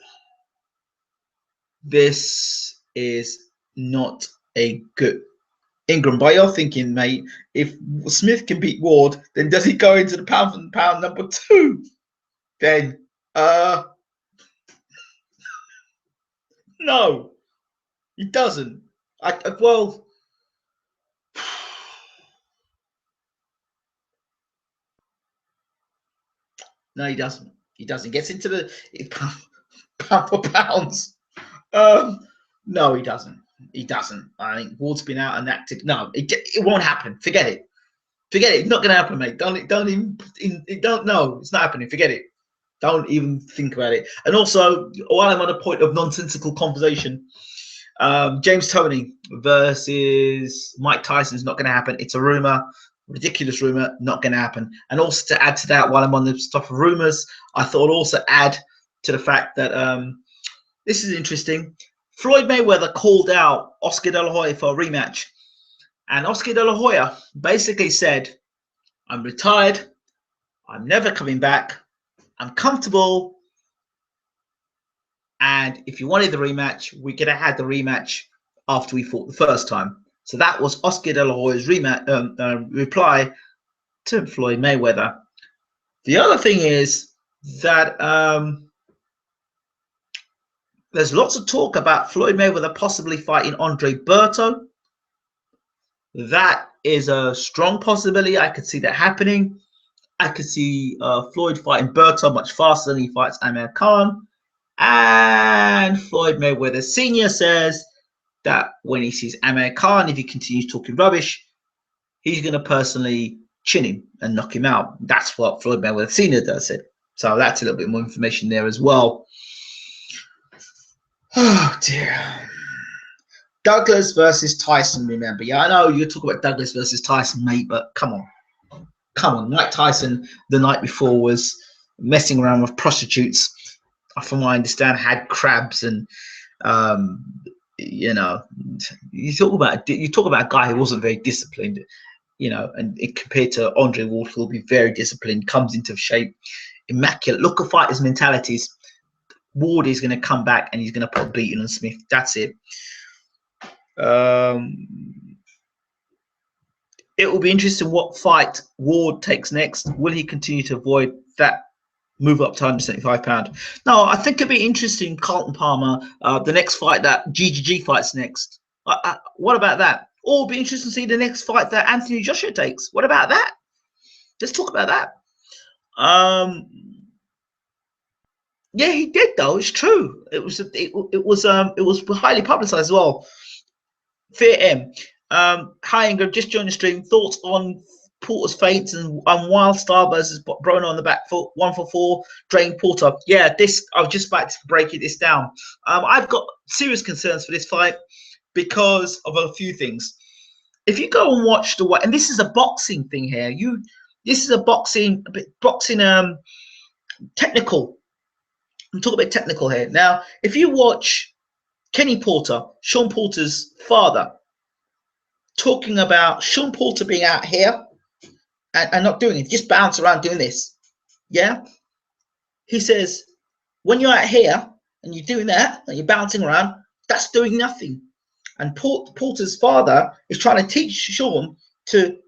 this is not a good Ingram, but you're thinking, mate, if Smith can beat Ward, then does he go into the pound for pound number 2? Then, no, he doesn't. Well, no, he doesn't. He doesn't. He gets into the pound for pounds. No, he doesn't. He doesn't. I think Ward's been out and active. No, it won't happen. Forget it. Forget it. It's not going to happen, mate. Don't even. Don't. No, it's not happening. Forget it. Don't even think about it. And also, while I'm on a point of nonsensical conversation, James Toney versus Mike Tyson is not going to happen. It's a rumor, ridiculous rumor, not going to happen. And also to add to that, while I'm on the stuff of rumors, I thought I'd also add to the fact that this is interesting. Floyd Mayweather called out Oscar De La Hoya for a rematch. And Oscar De La Hoya basically said, I'm retired. I'm never coming back. I'm comfortable. And if you wanted the rematch, we could have had the rematch after we fought the first time. So that was Oscar De La Hoya's reply to Floyd Mayweather. The other thing is that there's lots of talk about Floyd Mayweather possibly fighting Andre Berto. That is a strong possibility. I could see that happening. I could see Floyd fighting Berto much faster than he fights Amir Khan. And Floyd Mayweather Sr. says that when he sees Amir Khan, if he continues talking rubbish, he's going to personally chin him and knock him out. That's what Floyd Mayweather Sr. does it. So that's a little bit more information there as well. Oh, dear. Douglas versus Tyson, remember. Yeah, I know you're talking about Douglas versus Tyson, mate, but come on. Come on. Mike Tyson the night before was messing around with prostitutes. From what I understand, had crabs and, you know, you talk about a guy who wasn't very disciplined, you know, and it, compared to Andre Ward, who will be very disciplined, comes into shape, immaculate. Look at fighters' mentalities. Ward is going to come back and he's going to put a beating on Smith. That's it. It will be interesting what fight Ward takes next. Will he continue to avoid that move up to 175 pound? No, I think it'd be interesting. Carlton Palmer, the next fight that GGG fights next. What about that? Or it'll be interesting to see the next fight that Anthony Joshua takes. What about that? Let's talk about that. Yeah, he did though. It's true. It was highly publicized as well. Fear M. Hi Ingram, just joined the stream. Thoughts on Porter's feints and Wild Star versus Broner on the back foot, 1-for-4, Drain Porter. Yeah, this I was just about to break this down. I've got serious concerns for this fight because of a few things. If you go and watch the and this is a boxing thing here. This is a boxing technical. I'm talking about technical here. Now, if you watch Kenny Porter, Sean Porter's father, talking about Sean Porter being out here and not doing it, just bounce around doing this. Yeah. He says, when you're out here and you're doing that and you're bouncing around, that's doing nothing. And Porter's father is trying to teach Sean to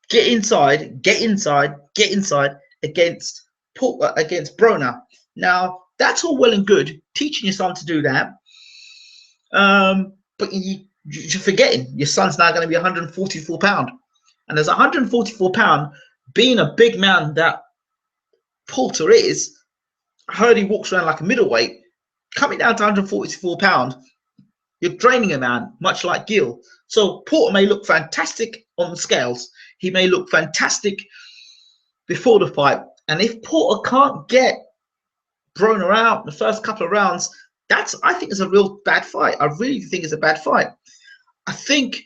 get inside against Broner. Now, that's all well and good, teaching your son to do that. But you're forgetting your son's now going to be 144 pound. And as 144 pound, being a big man that Porter is, I heard he walks around like a middleweight, coming down to 144 pound, you're draining a man, much like Gill. So Porter may look fantastic on the scales. He may look fantastic before the fight. And if Porter can't get Broner out in the first couple of rounds, I think is a real bad fight. I really think it's a bad fight. I think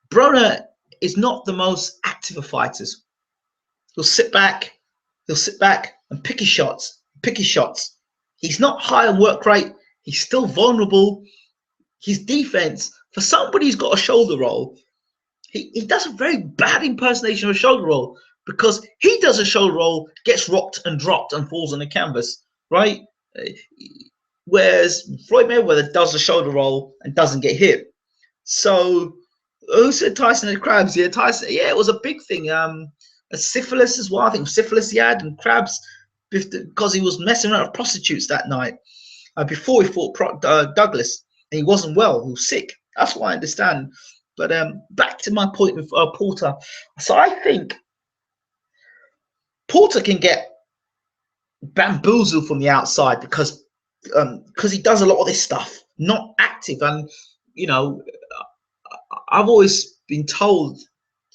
Broner is not the most active of fighters. He'll sit back and pick his shots. He's not high on work rate. He's still vulnerable. His defense, for somebody who's got a shoulder roll, he does a very bad impersonation of a shoulder roll, because he does a shoulder roll, gets rocked and dropped and falls on the canvas, right? Whereas Floyd Mayweather does a shoulder roll and doesn't get hit. So Who said Tyson had crabs? Yeah, Tyson. Yeah, it was a big thing. A syphilis as well. I think syphilis he had and crabs because he was messing around with prostitutes that night before he fought Douglas, and he wasn't well. He was sick. That's what I understand. But back to my point with Porter. So I think Porter can get bamboozled from the outside because he does a lot of this stuff, not active. And you know, I've always been told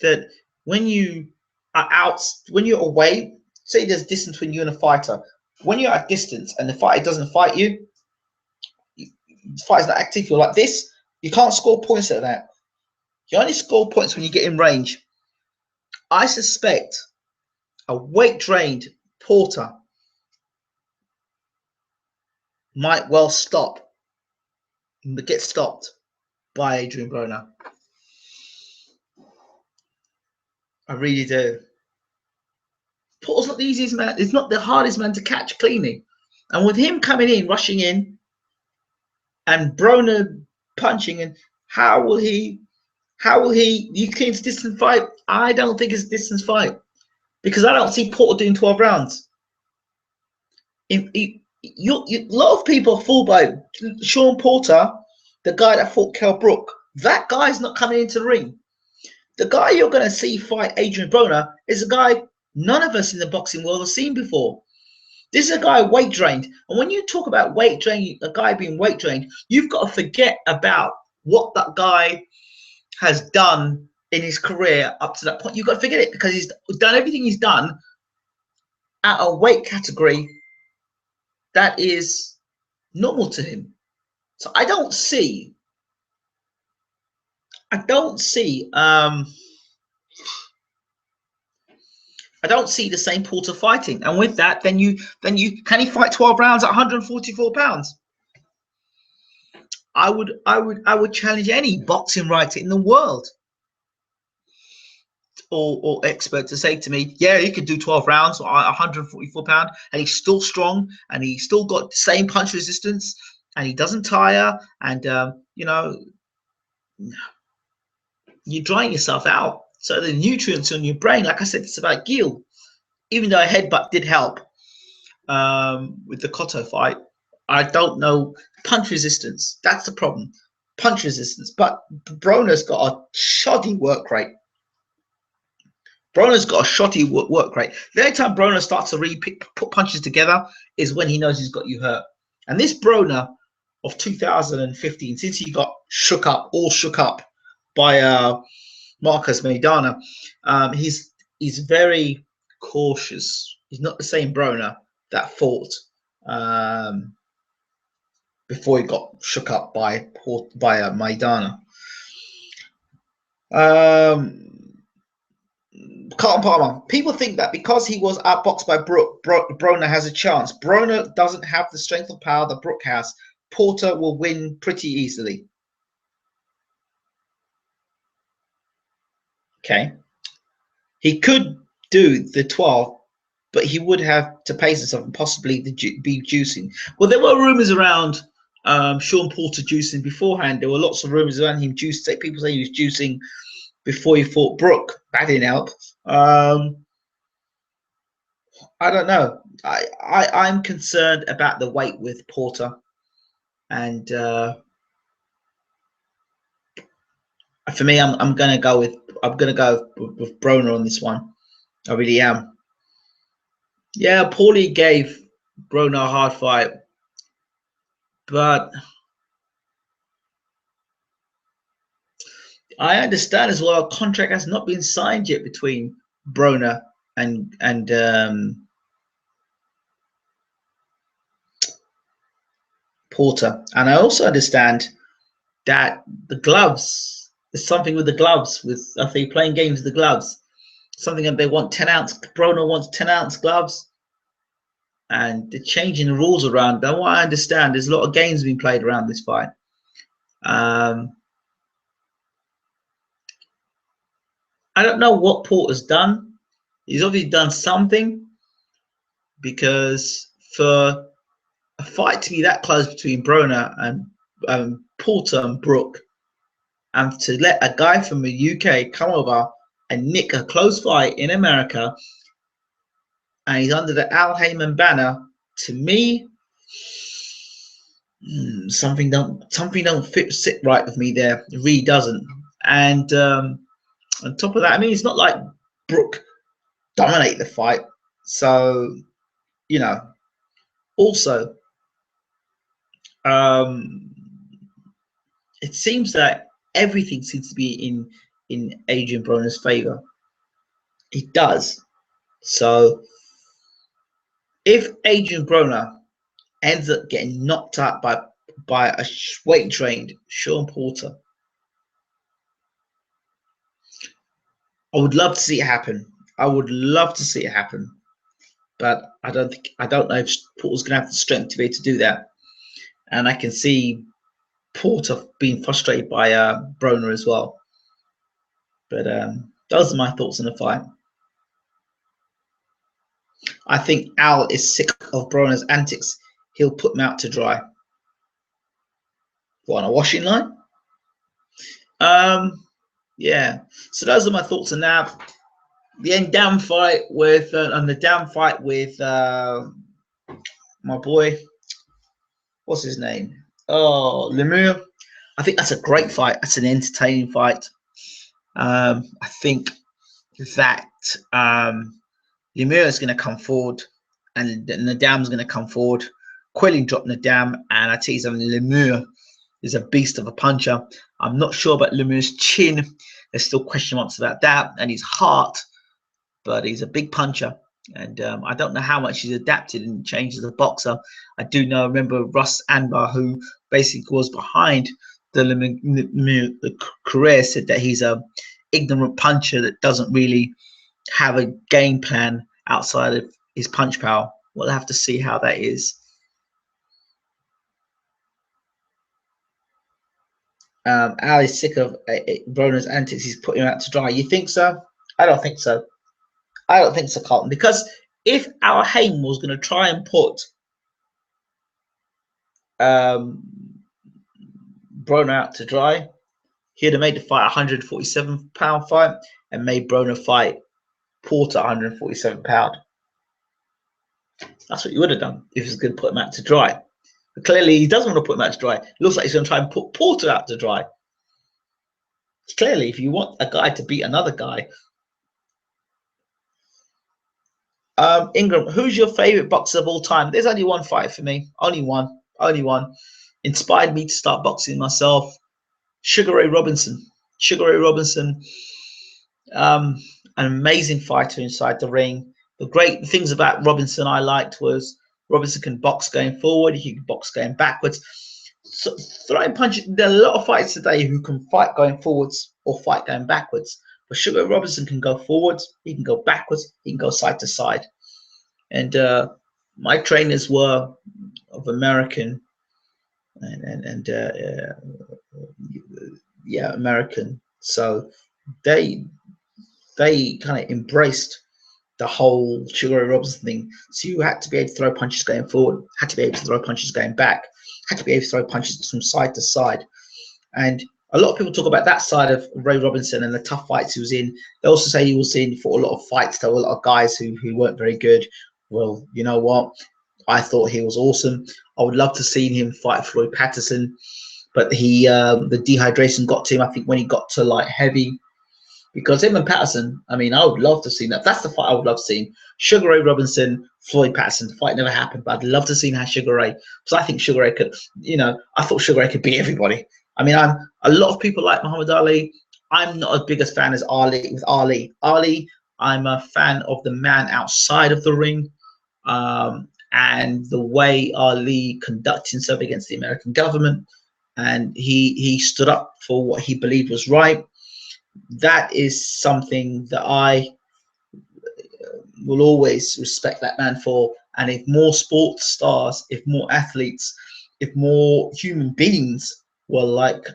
that when you are out, when you're away, say there's distance between you and a fighter. When you're at distance and the fighter doesn't fight you, the fighter's not active. You're like this. You can't score points at that. You only score points when you get in range. I suspect a weight drained Porter might well get stopped by Adrian Broner. I really do. Porter's not the easiest man. It's not the hardest man to catch cleanly. And with him coming in, rushing in, and Broner punching, and how will he? You think it's a distance fight? I don't think it's a distance fight because I don't see Porter doing 12 rounds. A lot of people are fooled by Sean Porter, the guy that fought Kell Brook. That guy's not coming into the ring. The guy you're going to see fight Adrian Broner is a guy none of us in the boxing world have seen before. This is a guy weight drained. And when you talk about weight drained, a guy being weight drained, you've got to forget about what that guy has done in his career up to that point. You've got to forget it because he's done everything he's done at a weight category that is normal to him. So I don't see the same Porter fighting. And with that, then you can he fight 12 rounds at 144 pounds? I would challenge any boxing writer in the world or expert to say to me, yeah, he could do 12 rounds at 144 pounds, and he's still strong, and he's still got the same punch resistance, and he doesn't tire, and you're drying yourself out. So the nutrients on your brain, like I said, it's about Gil. Even though a headbutt did help with the Cotto fight, I don't know. Punch resistance, that's the problem. Punch resistance. But Broner's got a shoddy work rate. The only time Broner starts to really put punches together is when he knows he's got you hurt. And this Broner of 2015, since he got shook up by Marcus Maidana, he's very cautious. He's not the same Broner that fought before he got shook up by Maidana. Carlton Palmer. People think that because he was outboxed by Brook, Broner has a chance. Broner doesn't have the strength or power that Brook has. Porter will win pretty easily. Okay. He could do the 12, but he would have to pace himself and possibly be juicing. Well, there were rumors around Sean Porter juicing beforehand. There were lots of rumors around him juicing. People say he was juicing before he fought Brook. That didn't help. I don't know. I'm concerned about the weight with Porter, and for me, I'm gonna go with Broner on this one. I really am. Yeah, Paulie gave Broner a hard fight, but I understand as well. A contract has not been signed yet between Broner and Porter, and I also understand that the gloves. There's something with the gloves. I think playing games with the gloves. Something that they want 10-ounce. Broner wants 10-ounce gloves, and they're changing the rules around. Now, what I understand, there's a lot of games being played around this fight. I don't know what Porter's done. He's obviously done something, because for a fight to be that close between Broner and Porter and Brook, And to let a guy from the UK come over and nick a close fight in America, and he's under the Al Heyman banner, to me, something don't sit right with me there. It really doesn't. And on top of that, I mean, it's not like Brooke dominated the fight. So, you know, also, um, it seems that everything seems to be in Adrian Broner's favor. It does. So if Adrian Broner ends up getting knocked out by a weight trained Sean Porter, I would love to see it happen. I would love to see it happen, but I don't know if Porter's gonna have the strength to be able to do that. And I can see Porter being frustrated by Broner as well. But those are my thoughts on the fight. I think Al is sick of Broner's antics. He'll put him out to dry. What, on a washing line? Yeah. So those are my thoughts on that. The Endam fight with and the Dam fight with my boy. What's his name? Oh, Lemieux. I think that's a great fight. That's an entertaining fight. I think that Lemieux is going to come forward, and Nadam's going to come forward. Quilling dropped Nadam, and I tell you something, Lemieux is a beast of a puncher. I'm not sure about Lemieux's chin. There's still question marks about that, and his heart, but he's a big puncher. And I don't know how much he's adapted and changed as a boxer. I do know, remember Russ Anbar, who basically was behind the career, said that he's a ignorant puncher that doesn't really have a game plan outside of his punch power. We'll have to see how that is. Al is sick of Broner's antics. He's putting him out to dry. You think so? I don't think so. I don't think so, Carlton. Because if Al Haym was going to try and put Broner out to dry, he'd have made the fight a 147-pound fight and made Broner fight Porter 147-pound. That's what you would have done if he was going to put him out to dry. But clearly, he doesn't want to put him out to dry. It looks like he's going to try and put Porter out to dry. Clearly, if you want a guy to beat another guy. Ingram, who's your favorite boxer of all time? There's only one fight for me. Only one. Only one. Inspired me to start boxing myself. Sugar Ray Robinson. Sugar Ray Robinson. An amazing fighter inside the ring. The great things about Robinson I liked was Robinson can box going forward. He can box going backwards. So throwing punches. There are a lot of fighters today who can fight going forwards or fight going backwards. But Sugar Ray Robinson can go forwards. He can go backwards. He can go side to side. And my trainers were of American and American. So they kind of embraced the whole Sugar Ray Robinson thing. So you had to be able to throw punches going forward, had to be able to throw punches going back, had to be able to throw punches from side to side. And a lot of people talk about that side of Ray Robinson and the tough fights he was in. They also say he was in for a lot of fights. There were a lot of guys who weren't very good. Well, you know what? I thought he was awesome. I would love to see him fight Floyd Patterson, but the dehydration got to him, I think, when he got to light heavy. Because him and Patterson, I mean, I would love to see that. That's the fight I would love to see. Sugar Ray Robinson, Floyd Patterson. The fight never happened, but I'd love to see how Sugar Ray. Because I think Sugar Ray could, I thought Sugar Ray could beat everybody. I mean, a lot of people like Muhammad Ali. I'm not as big a fan as Ali. With Ali, I'm a fan of the man outside of the ring, and the way Ali conducted himself against the American government, and he stood up for what he believed was right. That is something that I will always respect that man for. And if more sports stars, if more athletes, if more human beings were like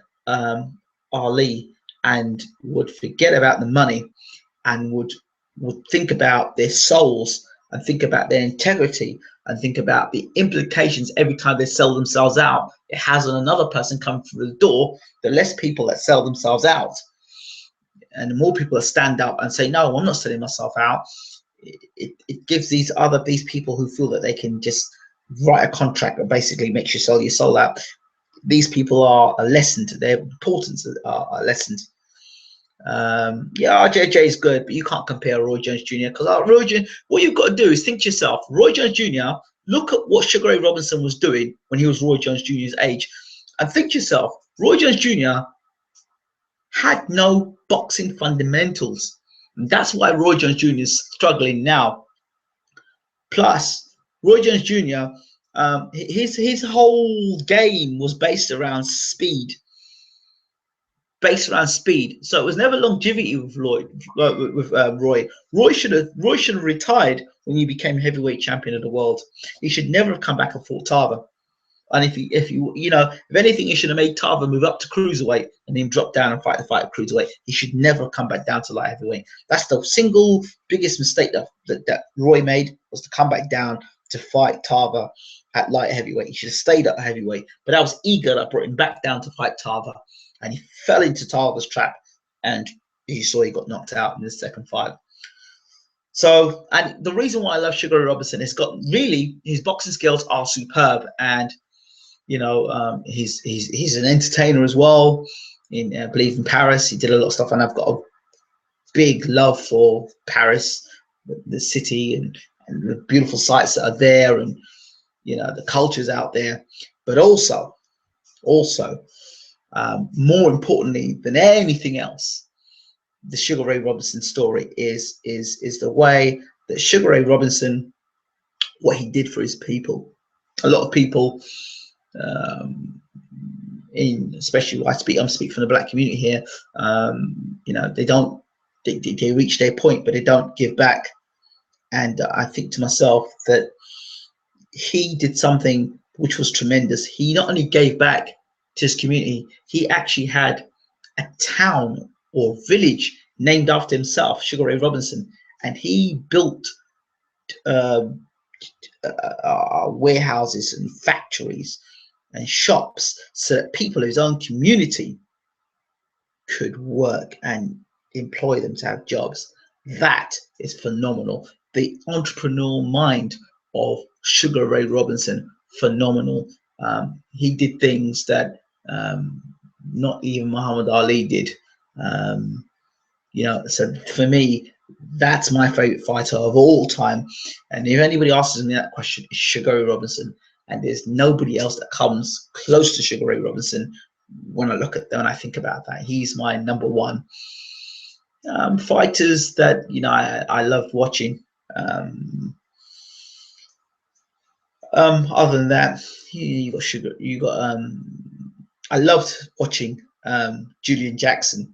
Ali and would forget about the money and would think about their souls and think about their integrity and think about the implications every time they sell themselves out, it has on another person coming through the door, the less people that sell themselves out. And the more people that stand up and say, no, I'm not selling myself out, it gives these people who feel that they can just write a contract that basically makes you sell your soul out. These people are lessened, their importance are lessened. Yeah, RJJ is good, but you can't compare Roy Jones Jr. because Roy Jones, what you've got to do is think to yourself, Roy Jones Jr., look at what Sugar Ray Robinson was doing when he was Roy Jones Jr.'s age, and think to yourself, Roy Jones Jr. had no boxing fundamentals. And that's why Roy Jones Jr. is struggling now. Plus, Roy Jones Jr., his whole game was based around speed. So it was never longevity with Roy. Roy should have retired when he became heavyweight champion of the world. He should never have come back and fought Tarver. And if anything, he should have made Tarver move up to cruiserweight and then drop down and fight the fight at cruiserweight. He should never have come back down to light heavyweight. That's the single biggest mistake that Roy made, was to come back down to fight Tarver at light heavyweight. He should have stayed at heavyweight. But that was ego that brought him back down to fight Tarver. And he fell into Tarver's trap, and you saw he got knocked out in the second fight. So, and the reason why I love Sugar Ray Robinson is his boxing skills are superb, and he's an entertainer as well. I believe in Paris, he did a lot of stuff, and I've got a big love for Paris, the city, and the beautiful sights that are there, and the cultures out there. But also, more importantly than anything else, the Sugar Ray Robinson story is the way that Sugar Ray Robinson, what he did for his people. A lot of people, especially I'm speaking from the black community here, they reach their point, but they don't give back. And I think to myself that he did something which was tremendous. He not only gave back to his community, he actually had a town or village named after himself, Sugar Ray Robinson, and he built warehouses and factories and shops so that people of his own community could work and employ them to have jobs. That is phenomenal. The entrepreneurial mind of Sugar Ray Robinson, phenomenal. He did things that not even Muhammad Ali did. So for me, that's my favorite fighter of all time. And if anybody asks me that question, it's Sugar Ray Robinson. And there's nobody else that comes close to Sugar Ray Robinson when I look at them and I think about that. He's my number one. Fighters that I love watching. Other than that, I loved watching Julian Jackson.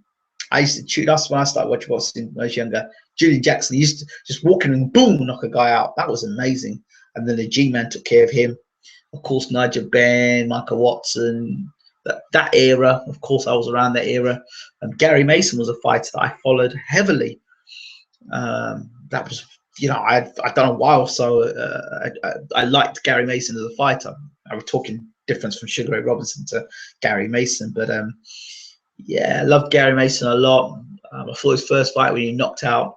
I used to chew. That's when I started watching boxing when I was younger. Julian Jackson, he used to just walk in and boom, knock a guy out. That was amazing. And then the G-Man took care of him. Of course, Nigel Benn, Michael Watson, that era. Of course, I was around that era. Gary Mason was a fighter that I followed heavily. That was, I'd done a while, so I liked Gary Mason as a fighter. I was talking difference from Sugar Ray Robinson to Gary Mason, but I loved Gary Mason a lot. I thought his first fight when he knocked out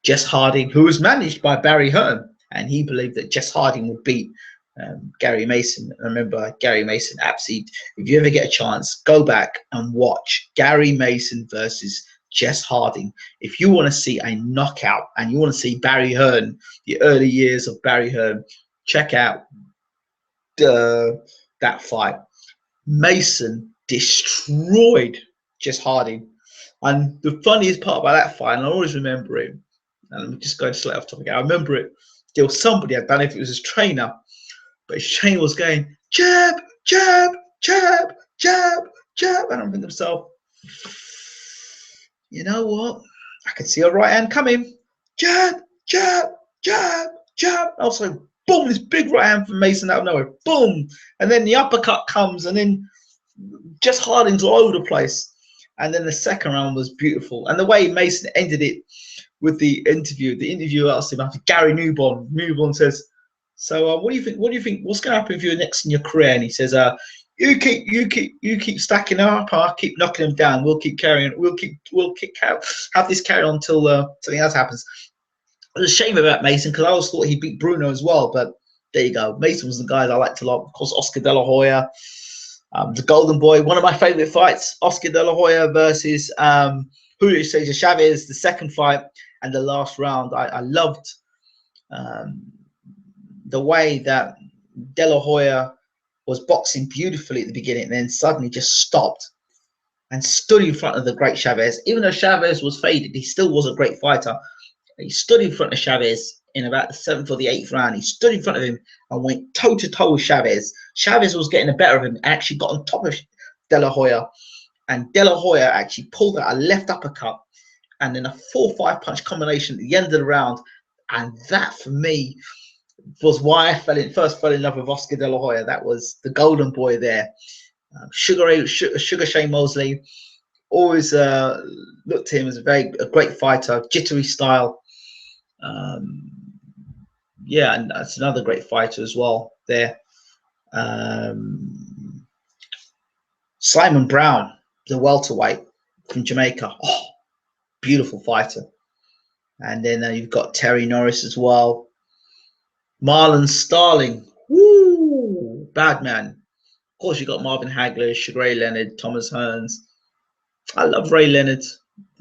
Jess Harding, who was managed by Barry Hearn, and he believed that Jess Harding would beat Gary Mason. I remember Gary Mason absolutely. If you ever get a chance, go back and watch Gary Mason versus Jess Harding. If you want to see a knockout and you want to see Barry Hearn, the early years of Barry Hearn, check out that fight. Mason destroyed Jess Harding. And the funniest part about that fight, and I always remember it, and I'm just going slightly off topic, I remember it, there was somebody, I don't know if it was his trainer, but his trainer was going, jab, jab, jab, jab, jab. And I'm thinking to myself, you know what? I can see a right hand coming. Jab, jab, jab, jab. Also, boom, this big right hand from Mason out of nowhere. Boom. And then the uppercut comes, and then just Harding's all over the place. And then the second round was beautiful. And the way Mason ended it with the interview. The interviewer asked him after Gary Newborn. Newborn says, "So, what do you think? What do you think? What's going to happen if you're next in your career?" And he says, "You keep stacking them up. I'll keep knocking them down. We'll keep carrying. Have this carry on until something else happens." It was a shame about Mason because I always thought he beat Bruno as well, but there you go. Mason was the guy I liked a lot. Of course, Oscar De La Hoya, the Golden Boy. One of my favorite fights: Oscar De La Hoya versus Julio Cesar Chavez. The second fight and the last round. I loved the way that De La Hoya was boxing beautifully at the beginning and then suddenly just stopped and stood in front of the great Chavez. Even though Chavez was faded, he still was a great fighter. He stood in front of Chavez in about the 7th or the 8th round. He stood in front of him and went toe-to-toe with Chavez. Chavez was getting the better of him and actually got on top of De La Hoya. And De La Hoya actually pulled out a left uppercut and then a 4-5 punch combination at the end of the round. And that, for me, was why I first fell in love with Oscar De La Hoya. That was the golden boy there. Sugar Shane Mosley, always looked at him as a great fighter, jittery style. Yeah, and that's another great fighter as well there. Simon Brown, the welterweight from Jamaica. Oh, beautiful fighter. And then you've got Terry Norris as well. Marlon Starling. Woo! Bad man. Of course, you've got Marvin Hagler, Sugar Ray Leonard, Thomas Hearns. I love Ray Leonard.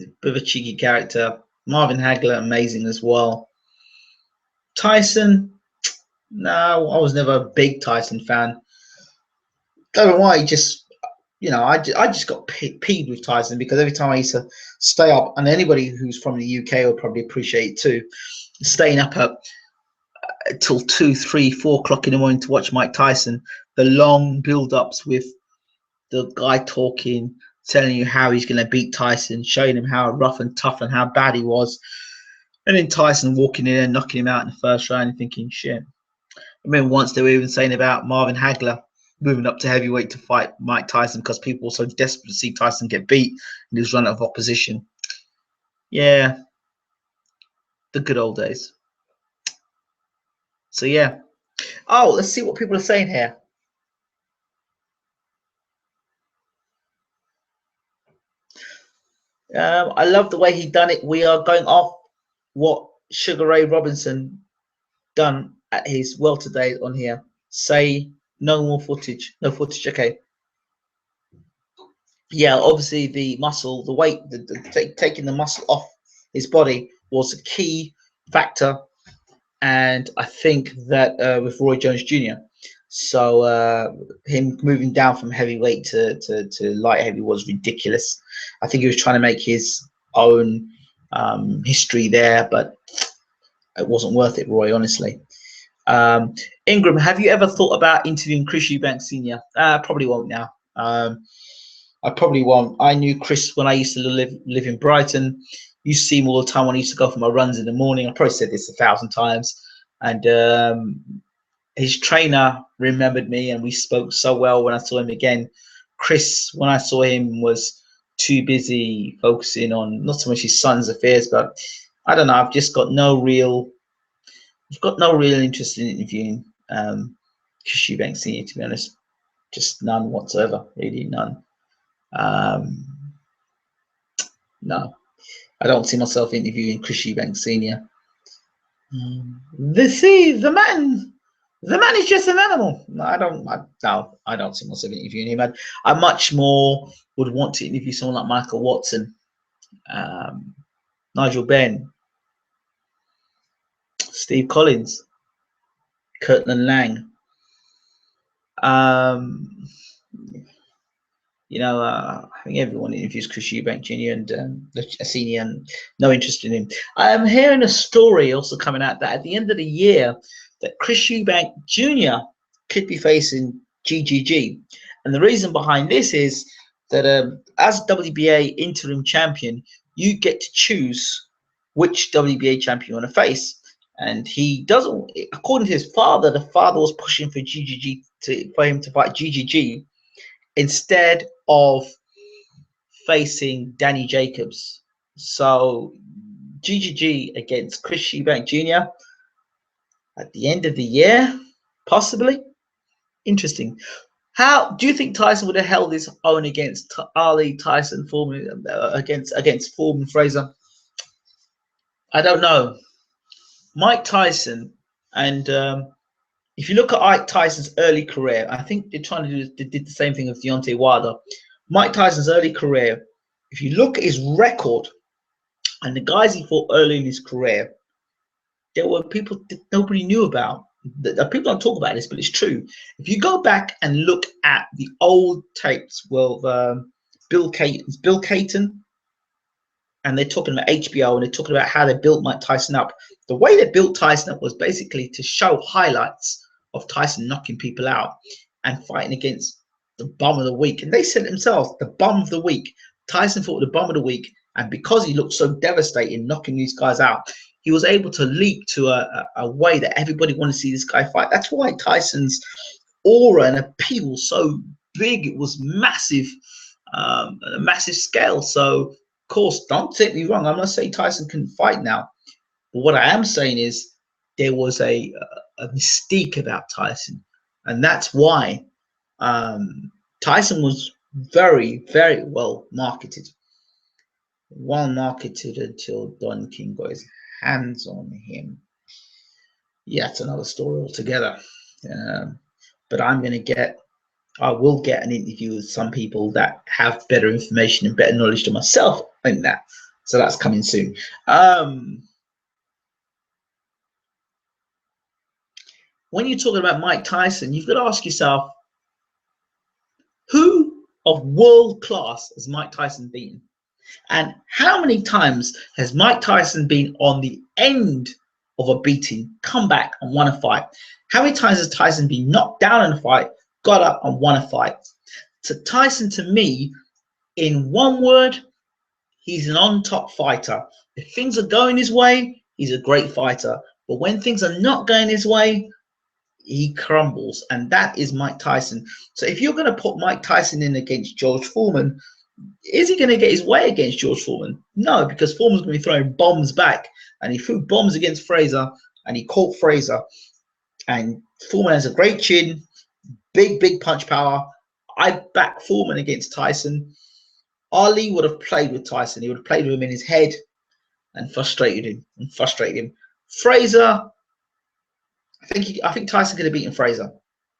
A bit of a cheeky character. Marvin Hagler, amazing as well. Tyson. No, I was never a big Tyson fan. Don't know why. Just, I just got peeved with Tyson because every time I used to stay up, and anybody who's from the UK will probably appreciate it too, staying up till 2, 3, 4 o'clock in the morning to watch Mike Tyson. The long build-ups with the guy talking, telling you how he's going to beat Tyson, showing him how rough and tough and how bad he was. And then Tyson walking in and knocking him out in the first round and thinking, shit. I remember once they were even saying about Marvin Hagler moving up to heavyweight to fight Mike Tyson because people were so desperate to see Tyson get beat in his run of opposition. Yeah, the good old days. So, yeah. Oh, let's see what people are saying here. I love the way he done it. We are going off what Sugar Ray Robinson done at his welterweight on here. Say no more footage. No footage. Okay. Yeah, obviously the muscle, the weight, taking the muscle off his body was a key factor, and I think that with Roy Jones Jr. So him moving down from heavyweight to light heavy was ridiculous. I think he was trying to make his own history there, but it wasn't worth it, Roy, honestly. Ingram, have you ever thought about interviewing Chris Eubanks Sr.? Probably won't now. I probably won't. I knew Chris when I used to live in Brighton. Used to see him all the time when I used to go for my runs in the morning. I probably said this 1,000 times. And his trainer remembered me, and we spoke so well when I saw him again. Chris, when I saw him, was too busy focusing on not so much his son's affairs, but I don't know. I've got no real interest in interviewing Chris Eubanks Sr., to be honest. Just none whatsoever, really none. No, I don't see myself interviewing Chris Eubanks Sr. The man is just an animal. No, I don't see myself interviewing him. I much more would want to interview someone like Michael Watson, Nigel Benn, Steve Collins, Kirtland Lang. I think everyone interviews Chris Eubank Jr. and Senior, and no interest in him. I am hearing a story also coming out that at the end of the year, that Chris Eubank Jr. could be facing GGG, and the reason behind this is that as WBA interim champion, you get to choose which WBA champion you want to face. And he doesn't, according to his father, the father was pushing for for him to fight GGG instead of facing Danny Jacobs. So GGG against Chris Eubank Jr. at the end of the year, possibly. Interesting. How do you think Tyson would have held his own against Ali, Tyson, Foreman, against Foreman, Fraser? I don't know. Mike Tyson, and if you look at Ike Tyson's early career, I think they're trying to do did the same thing with Deontay Wilder. Mike Tyson's early career, if you look at his record and the guys he fought early in his career, there were people that nobody knew about. People don't talk about this, but it's true. If you go back and look at the old tapes, well, Bill Caton, and they're talking about HBO, and they're talking about how they built Mike Tyson up. The way they built Tyson up was basically to show highlights of Tyson knocking people out and fighting against the bum of the week. And they said themselves, the bum of the week. Tyson fought the bum of the week, and because he looked so devastating knocking these guys out, he was able to leap to a way that everybody wanted to see this guy fight. That's why Tyson's aura and appeal was so big. It was massive, a massive scale. So, of course, don't take me wrong. I'm not saying Tyson can fight now. But what I am saying is there was a mystique about Tyson. And that's why Tyson was very, very well marketed. Well marketed until Don King got his hands on him. Yeah, it's another story altogether. But I will get an interview with some people that have better information and better knowledge than myself in that. So that's coming soon. When you're talking about Mike Tyson, you've got to ask yourself, who of world class has Mike Tyson beaten? And how many times has Mike Tyson been on the end of a beating, come back and won a fight? How many times has Tyson been knocked down in a fight, got up and won a fight? So Tyson, to me, in one word, he's an on-top fighter. If things are going his way, he's a great fighter. But when things are not going his way, he crumbles. And that is Mike Tyson. So if you're going to put Mike Tyson in against George Foreman, is he going to get his way against George Foreman? No, because Foreman's going to be throwing bombs back. And he threw bombs against Fraser, and he caught Fraser. And Foreman has a great chin, big punch power. I back Foreman against Tyson. Ali would have played with Tyson. He would have played with him in his head and frustrated him. Fraser, I think Tyson could have beaten Fraser.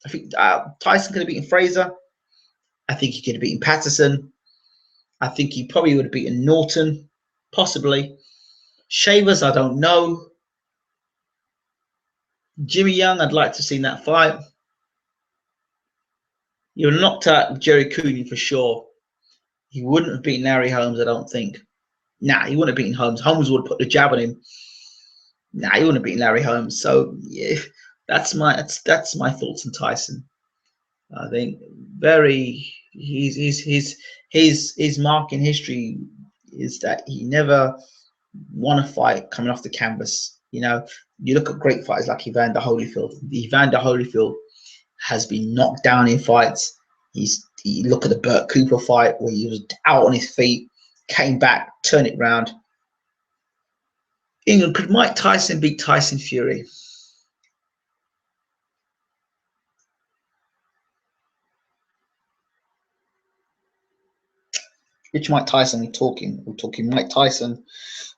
I think Tyson could have beaten Fraser. I think he could have beaten Patterson. I think he probably would have beaten Norton, possibly. Shavers, I don't know. Jimmy Young, I'd like to have seen that fight. You would have knocked out Jerry Cooney for sure. He wouldn't have beaten Larry Holmes, I don't think. Nah, he wouldn't have beaten Holmes. Holmes would have put the jab on him. Nah, he wouldn't have beaten Larry Holmes. So yeah, that's my thoughts on Tyson. I think his mark in history is that he never won a fight coming off the canvas. You know, you look at great fighters like Evander Holyfield. Evander Holyfield has been knocked down in fights. You look at the Burt Cooper fight where he was out on his feet, came back, turned it round. England, could Mike Tyson beat Tyson Fury? Which Mike Tyson are we talking? We're talking Mike Tyson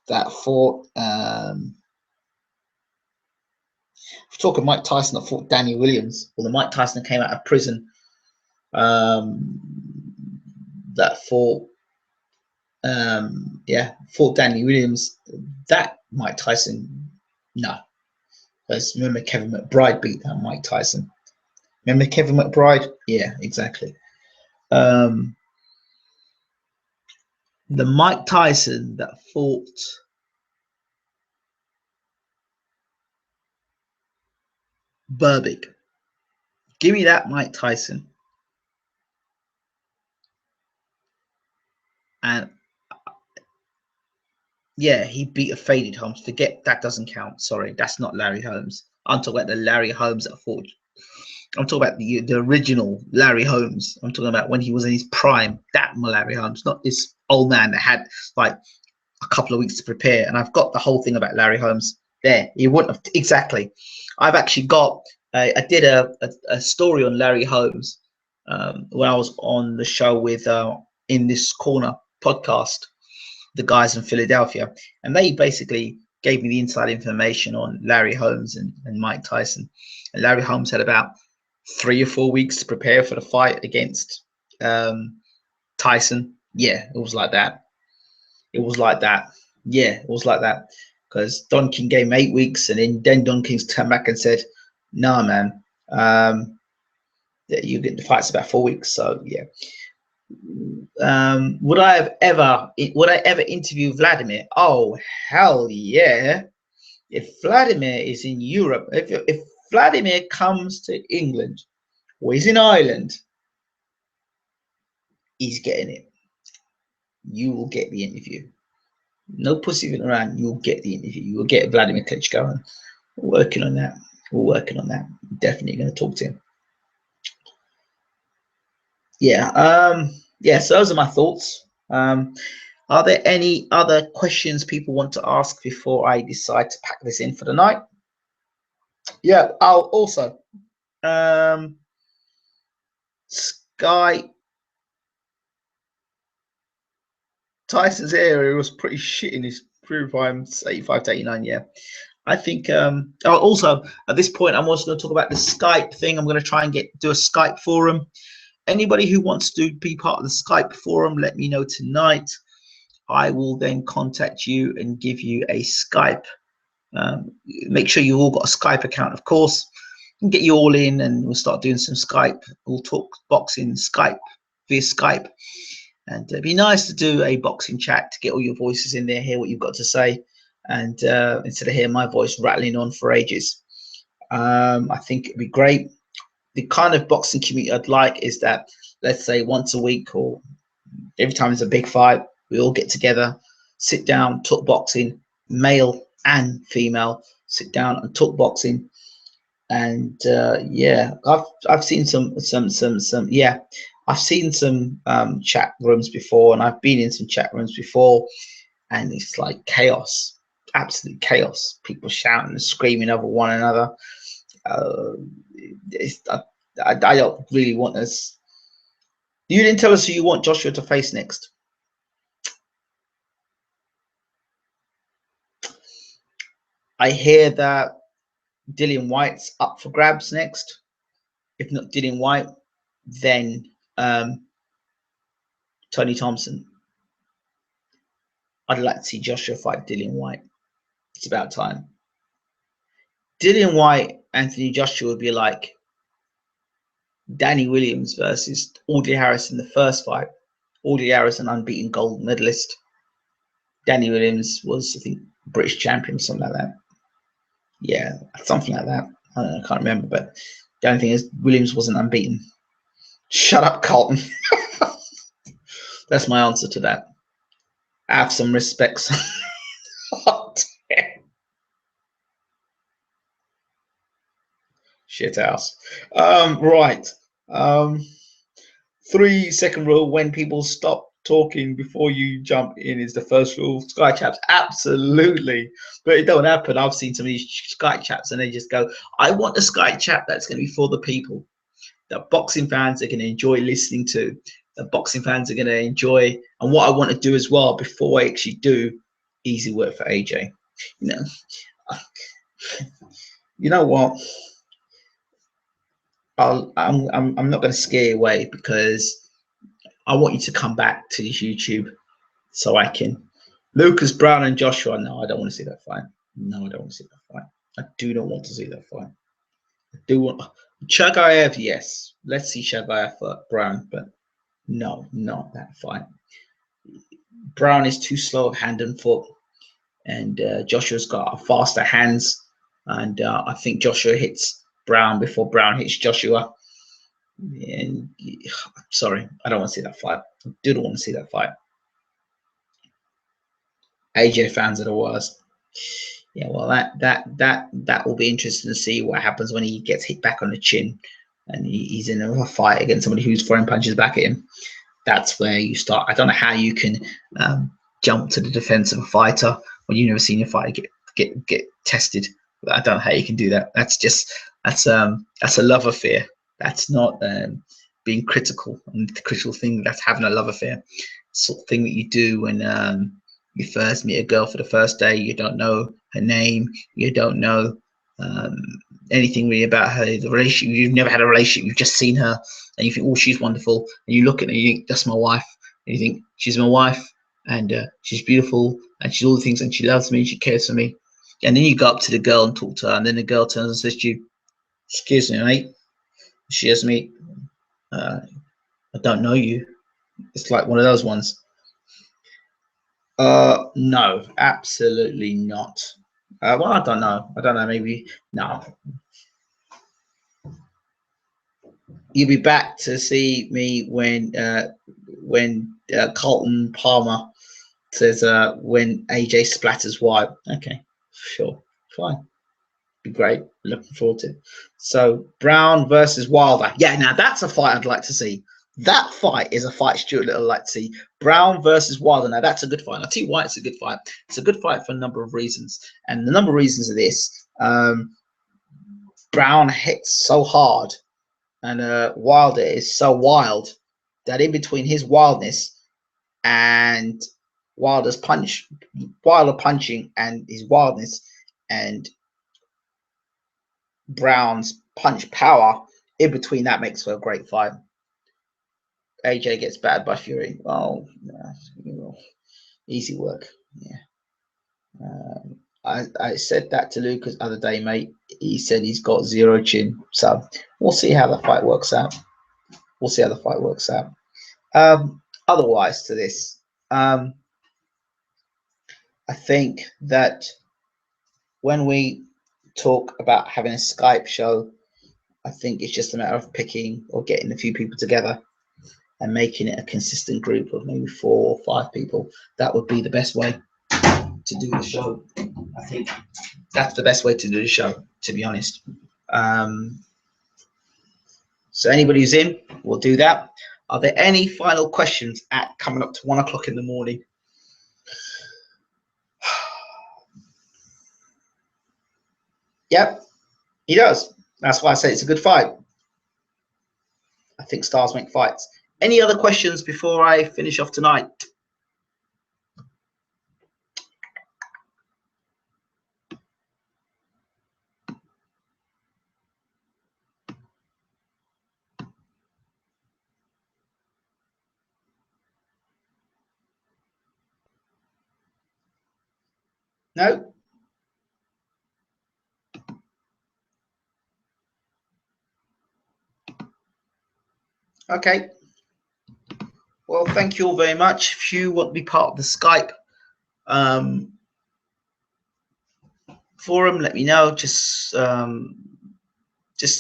that fought. We're talking Mike Tyson that fought Danny Williams, or the Mike Tyson that came out of prison. That fought. Fought Danny Williams. That Mike Tyson, no. Remember Kevin McBride beat that Mike Tyson. Remember Kevin McBride? Yeah, exactly. The Mike Tyson that fought Berbick. Give me that Mike Tyson. And yeah, he beat a faded Holmes. Forget that, doesn't count. Sorry, that's not Larry Holmes. I'm talking about the Larry Holmes that fought. I'm talking about the original Larry Holmes. I'm talking about when he was in his prime. That Larry Holmes, not this old man that had like a couple of weeks to prepare. And I've got the whole thing about Larry Holmes there. You wouldn't have exactly. I've actually got. I did a story on Larry Holmes when I was on the show with In This Corner podcast, the guys in Philadelphia, and they basically gave me the inside information on Larry Holmes and Mike Tyson. And Larry Holmes had about 3 or 4 weeks to prepare for the fight against Tyson. Yeah, it was like that. It was like that. Yeah, it was like that. Because Don King gave him 8 weeks, and then Don King's turned back and said, "No, man, you get the fight's about 4 weeks." So yeah. Would I ever interview Vladimir? Oh hell yeah! If Vladimir is in Europe, if Vladimir comes to England or he's in Ireland, he's getting it. You will get the interview. No pussying around. You'll get the interview. You will get Vladimir Klitschko. And we're working on that. We're working on that. Definitely going to talk to him. Yeah. Yeah. So those are my thoughts. Are there any other questions people want to ask before I decide to pack this in for the night? Yeah. I'll also Sky Tyson's area was pretty shit in his prime 85 to 89. Yeah. I think also at this point I'm also going to talk about the Skype thing. I'm going to try and do a Skype forum. Anybody who wants to be part of the Skype forum, let me know tonight. I will then contact you and give you a Skype. Make sure you all got a Skype account, of course, and get you all in, and we'll start doing some Skype. We'll talk boxing Skype via Skype. And it'd be nice to do a boxing chat to get all your voices in there, hear what you've got to say, and instead of hearing my voice rattling on for ages. I think it'd be great. The kind of boxing community I'd like is that, let's say once a week or every time there's a big fight, we all get together, sit down, talk boxing, male and female, sit down and talk boxing. And yeah, I've seen some yeah, I've seen some chat rooms before, and I've been in some chat rooms before, and it's like chaos, absolute chaos. People shouting and screaming over one another. I don't really want this. You didn't tell us who you want Joshua to face next. I hear that Dillian White's up for grabs next. If not Dillian White, then Tony Thompson. I'd like to see Joshua fight Dillian White. It's about time. Dillian White, Anthony Joshua would be like Danny Williams versus Audley Harris in the first fight. Audley Harris, an unbeaten gold medalist. Danny Williams was, I think, British champion or something like that. Yeah, something like that. I don't know, I can't remember, but the only thing is Williams wasn't unbeaten. Shut up, Carlton. That's my answer to that. Have some respect. Shit house. Right. 3-second rule: when people stop talking before you jump in is the first rule. Sky chaps, absolutely, but it don't happen. I've seen some of these Sky chaps and they just go, I want a Sky chat that's going to be for the people that boxing fans are going to enjoy listening to, that boxing fans are going to enjoy. And what I want to do as well, before I actually do easy work for AJ, you know what, I'm not going to scare you away, because I want you to come back to this YouTube so I can. Lucas Brown and Joshua. No, I don't want to see that fight. No, I don't want to see that fight. I do not want to see that fight. I do want Chagayev. Yes, let's see Chagayev Brown, but no, not that fight. Brown is too slow of hand and foot, and Joshua's got faster hands, and I think Joshua hits Brown before Brown hits Joshua. And sorry, I don't want to see that fight. I do want to see that fight. AJ fans are the worst. Yeah, well, that will be interesting to see what happens when he gets hit back on the chin, and he's in a fight against somebody who's throwing punches back at him. That's where you start. I don't know how you can jump to the defense of a fighter when you've never seen a fighter get tested. I don't know how you can do that. That's a love affair. That's not being critical. And the critical thing, that's having a love affair. Sort of thing that you do when you first meet a girl for the first day. You don't know her name. You don't know anything really about her. The relationship, you've never had a relationship. You've just seen her, and you think, oh, she's wonderful. And you look at her, and you think, that's my wife. And you think, she's my wife, and she's beautiful, and she's all the things, and she loves me, she cares for me. And then you go up to the girl and talk to her, and then the girl turns and says to you, excuse me, mate. She says to me, I don't know you. It's like one of those ones. No, absolutely not. Well, I don't know. Maybe no. You'll be back to see me when Colton Palmer says when AJ splatters white. Okay, sure, fine. Be great. Looking forward to it. So Brown versus Wilder. Yeah, now that's a fight I'd like to see. That fight is a fight Stuart Little would like to see. Brown versus Wilder. Now that's a good fight. I'll tell you why it's a good fight. It's a good fight for a number of reasons. And the number of reasons are this. Brown hits so hard and Wilder is so wild that in between his wildness and Wilder punching and his wildness and Brown's punch power, in between that makes for a great fight. AJ gets battered by Fury. Oh, easy work. Yeah. I said that to Lucas the other day, mate. He said he's got zero chin. So we'll see how the fight works out. Otherwise to this, I think that when we talk about having a Skype show, I think it's just a matter of picking or getting a few people together and making it a consistent group of maybe 4 or 5 people. That would be the best way to do the show. I think that's the best way to do the show, to be honest. So anybody who's in, we'll do that. Are there any final questions at coming up to 1 o'clock in the morning? Yep, he does. That's why I say it's a good fight. I think stars make fights. Any other questions before I finish off tonight? No? Okay. Well, thank you all very much. If you want to be part of the Skype forum, let me know. Just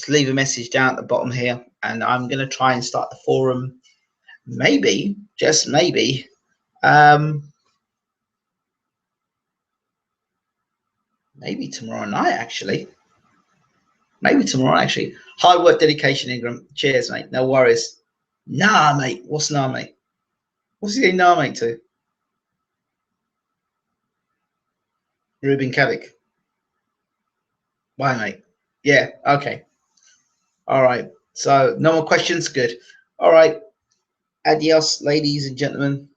leave a message down at the bottom here, and I'm going to try and start the forum. Maybe, just maybe, maybe tomorrow night. Actually, Hard work, dedication, Ingram. Cheers, mate. No worries. Nah, mate. What's nah, mate? What's he saying nah, mate, to? Ruben Kavik. Why, mate? Yeah, okay. All right. So, no more questions? Good. All right. Adios, ladies and gentlemen.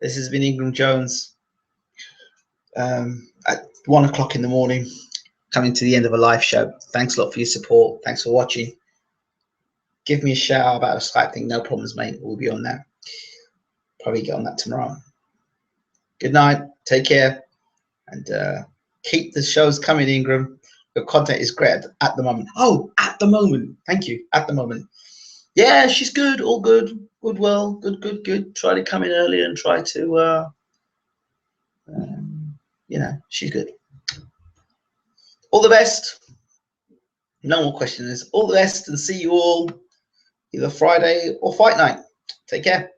This has been Ingram Jones at 1 o'clock in the morning, coming to the end of a live show. Thanks a lot for your support. Thanks for watching. Give me a shout about a Skype thing. No problems, mate. We'll be on that. Probably get on that tomorrow. Good night. Take care. And keep the shows coming, Ingram. Your content is great at the moment. Oh, at the moment. Thank you. At the moment. Yeah, she's good. All good. Good, well. Good. Try to come in early and try to, she's good. All the best. No more questions. All the best, and see you all either Friday or fight night. Take care.